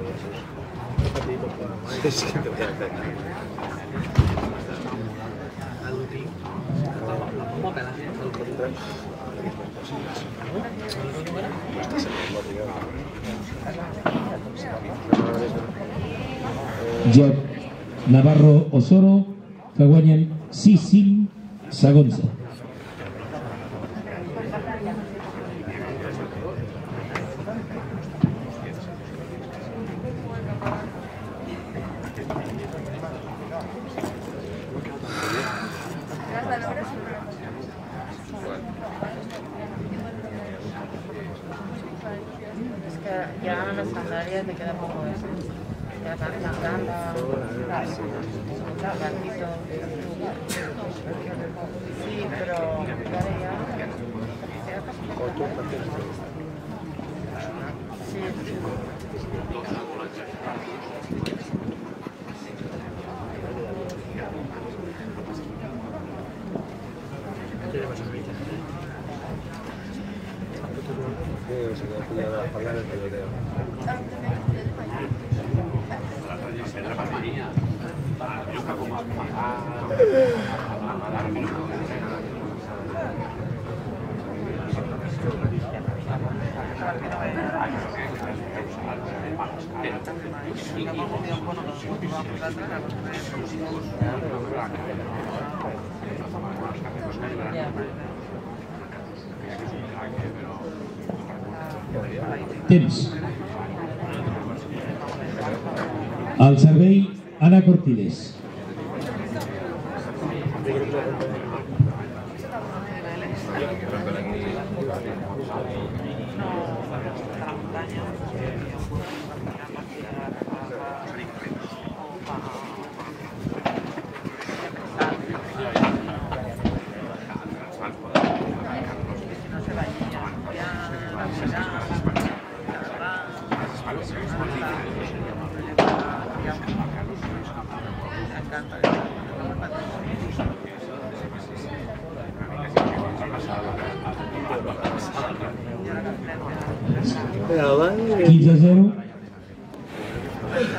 Es que te voy a hacer. Vamos a pelar. Joc Navarro Osoro que guanyen 6-5 segons. Es que ya en las sandalias te queda poco de eso. Ya están las gambas, los banditos. Sí, pero ya. Sí. Se me ha pillado la palabra del peloteo. Temps. Al servei, Ana Cortiles. Pero vale. 15-0.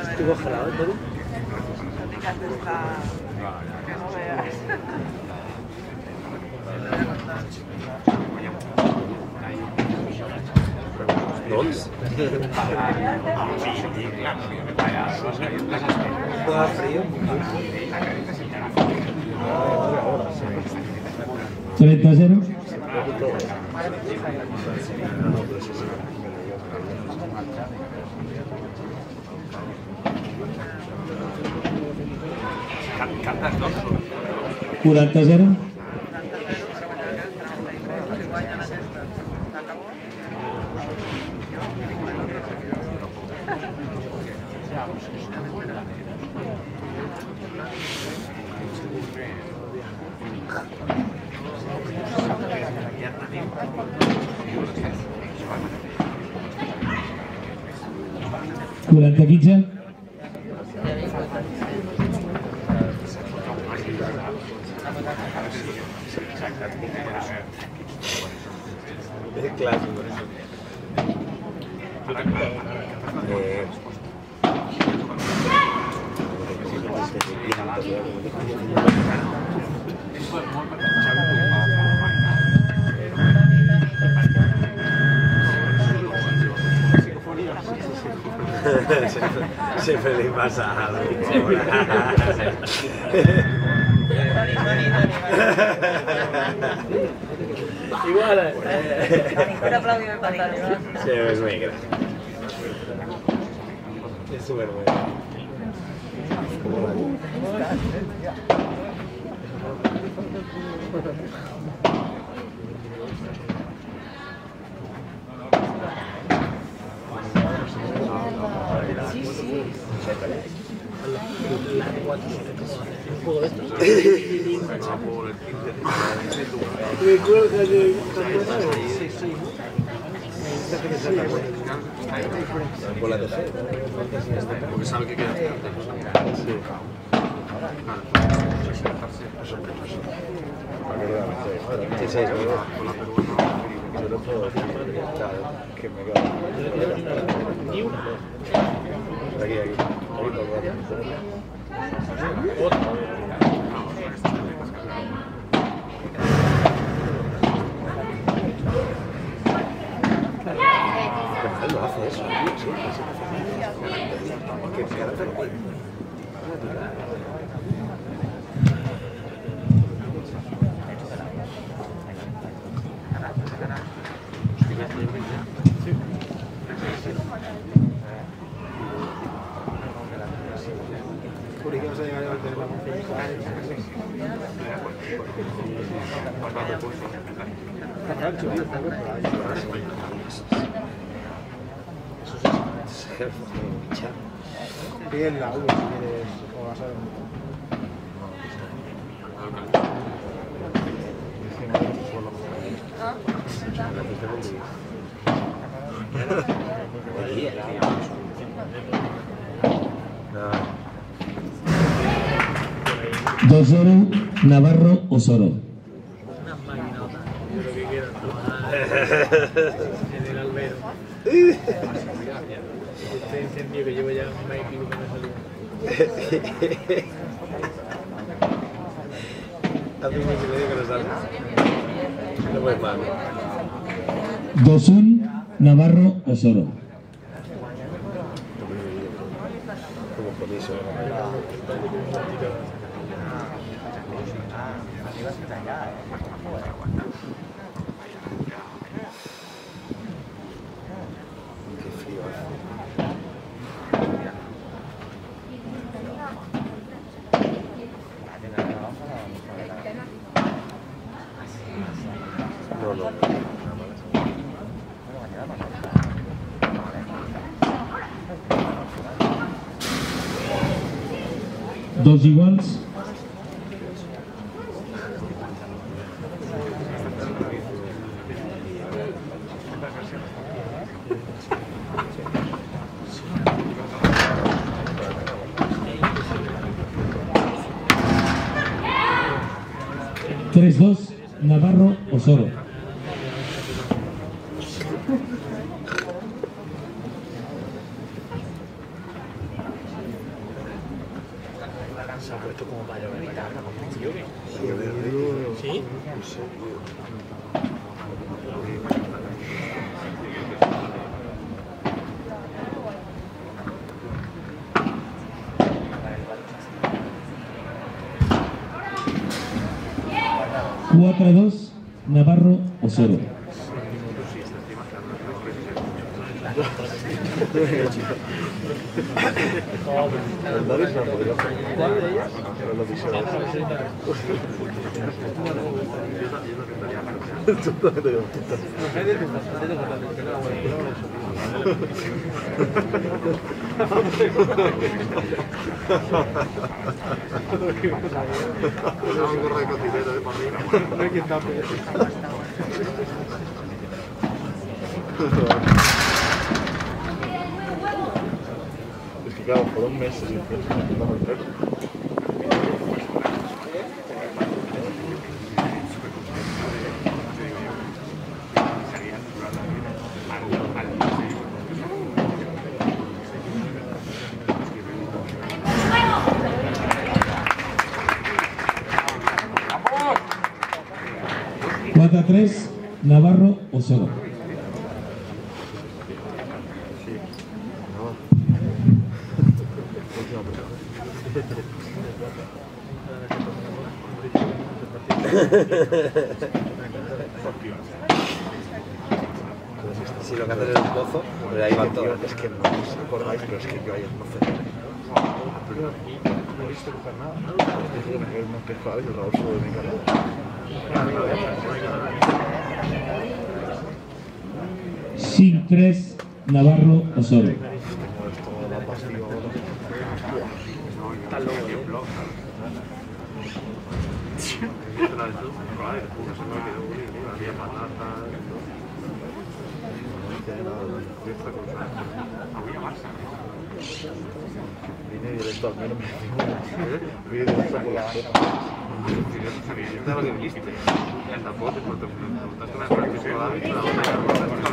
Estoy congelado, todo. ¿Dónde? ¿Juega frío? 30-0. ¿Cantas, no? 40-0. Durante 15. Es clásico. Siempre le pasa algo. Igual. Un aplauso de pantalla. Sí, es muy grande. Es súper bueno. Sí, Un juego de estos. Con la TG. Porque sabe que queda. Sí. Que me queda. Ni una. Aquí. Lo hace eso, tío. Que se hace lo mismo. bien la U si quieres o vas a ver. Dosoro, Navarro, Osoro. Una maquinota. Yo lo que quiero es trabajar en el albero. Este incendio que llevo ya un mes y pico que me salió. Hace un mes y medio que no sale. No puedes más. Dosun, Navarro, Osoro. Como compromiso. Qué frío hace. No. Dos iguals. Tres, dos, Navarro, Osoro. Se ha puesto como para llover la cabra, ¿sí? Cuatro, dos, Navarro, Osoro. ¿Cuál de ellas? Es que claro, por un mes sin el perro. Cuatro, tres, Navarro, Osoro. Si lo que hacen en un pozo, pero ahí van todos. Es que no os acordáis, pero es que yo ayer no sé. No he visto coger nada. Dije que me quedé más pescado y el Raúl sube de mi cara. Sin tres, Navarro, Osoro. Como esto va a pasar. frío ahora. Está loco, Vine directo al menos. Vine directo por la zona. Lo que viste. Tampoco te preguntaste una cosa.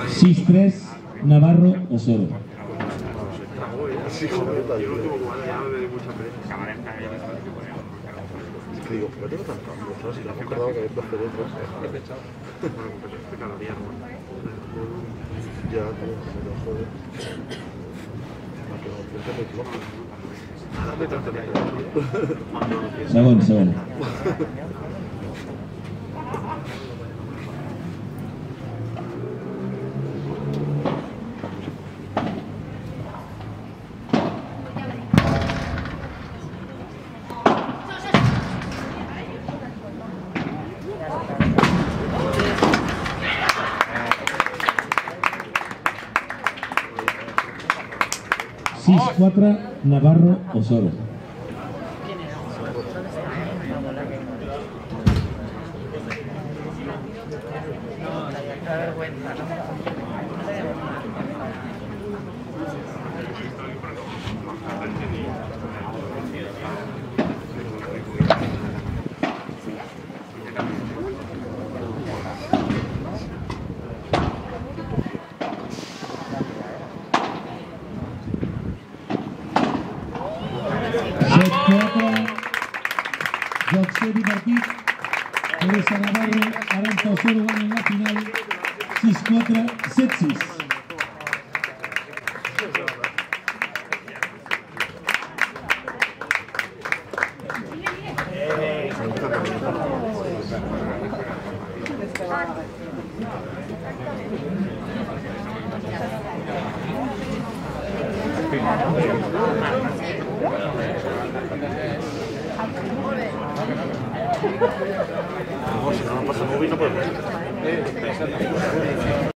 6-3, Navarro Osoro. Sí, joder, Yo el último cubano ya me dio mucha pereza. es que digo, ¿por qué tengo tan cambio? Si te has acordado que hay 12 letras. Bueno, pues este cada día, ¿no? Ya, tío, pero joder. No, pero siempre me equivoco. Segon, segon. Sis 4, Navarro Osoro. Da vergüenza, ¿no? Set 4, joc ser divertit. Teresa Navarro, Aranza Osoro van en la final. 6-4, 7-6. Si no pasa móvil, no podemos.